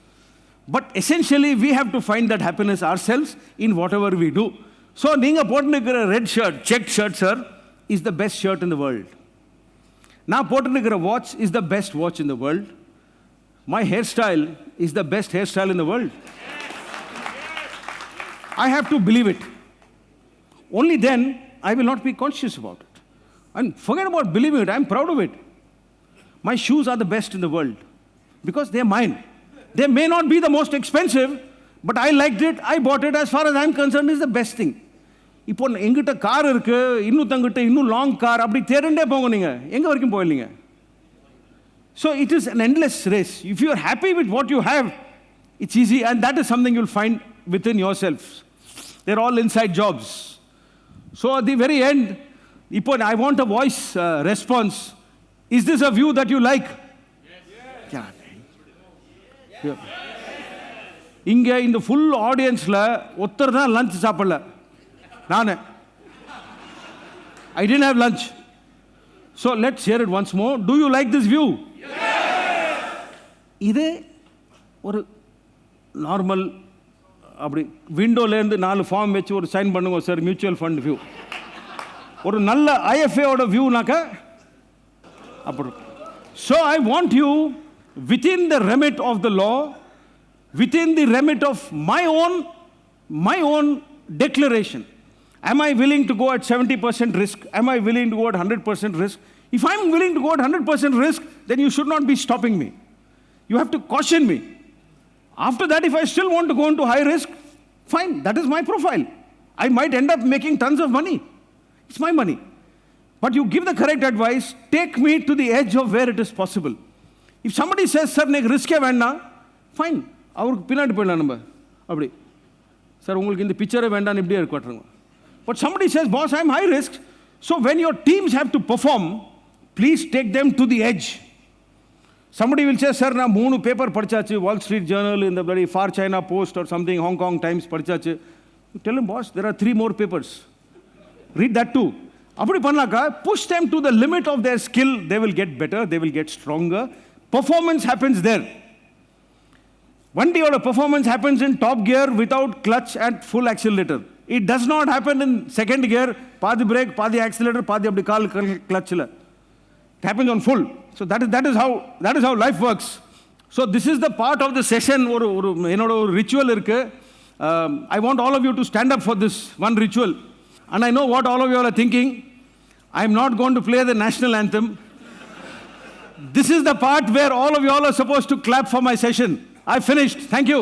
But essentially, we have to find that happiness ourselves in whatever we do. So, Ninga Potnikara red shirt, checked shirt, sir, is the best shirt in the world. Now, Potnikara watch is the best watch in the world. My hairstyle is the best hairstyle in the world. I have to believe it. Only then, I will not be conscious about it. And forget about believing it, I'm proud of it. My shoes are the best in the world because they're mine. They may not be the most expensive, but I liked it, I bought it. As far as I'm concerned, it's the best thing. இப்போ எங்கிட்ட car இருக்கு, இன்னும் இன்னும் long car, அப்படி தேடண்டே போங்க நீங்க, எங்க வரைக்கும் போயிடலீங்க. So it is an endless race. If you are happy with what you have, it's easy, and that is something you'll find within yourselves. They're all inside jobs. So at the very end, I want a voice response. Is this a view that you like? Yes. Yeah. இங்க இந்த full audienceல ஒருத்தர் தான் lunch சாப்பிடல. நானே. I didn't have lunch. So let's hear it once more. Do you like this view? Yes. இதே ஒரு normal அப்படி விண்டோல இருந்து 4 ஃபார்ம் வச்சு ஒரு சைன் பண்ணுங்க சார், மியூச்சுவல் ஃபண்ட் வியூ. ஒரு நல்ல IFA ஓட வியூனாக்க அப்படி. So I want you, within the remit of the law, within the remit of my own declaration, am I willing to go at 70% risk? Am I willing to go at 100% risk? If I'm willing to go at 100% risk, then you should not be stopping me. You have to caution me. After that, if I still want to go into high risk, fine, that is my profile. I might end up making tons of money. It's my money. But you give the correct advice, take me to the edge of where it is possible. If somebody says, sir, nek risk hai vendna, fine. அவருக்கு பின்னாடி போயிடலாம் நம்ம அப்படி sir உங்களுக்கு இந்த பிக்சரை வேண்டாம் இப்படியே இருக்கட்டுருங்க. But somebody says, boss, I'm high risk. So when your teams have to perform, please take them to the edge. Somebody will say, sir, நான் 3 paper படிச்சாச்சு, Wall Street Journal, in the bloody Far China Post or something, Hong Kong Times படிச்சாச்சு. You tell him, boss, there are 3 more papers. Read that too. அப்படி பண்ணாக்கா, push them to the limit of their skill, they will get better, they will get stronger. Performance happens there. வண்டியோட performance happens in top gear without clutch and full accelerator. It does not happen in second gear, பாதி brake, பாதி accelerator, பாதி அப்படி கால் clutchல. It happens on full. So that is how life works. So this is the part of the session. ஒரு என்னோட ஒரு ritual இருக்கு. I want all of you to stand up for this one ritual. And I know what all of you are thinking. I am not going to play the national anthem. This is the part where all of you all are supposed to clap for my session. I finished. Thank you.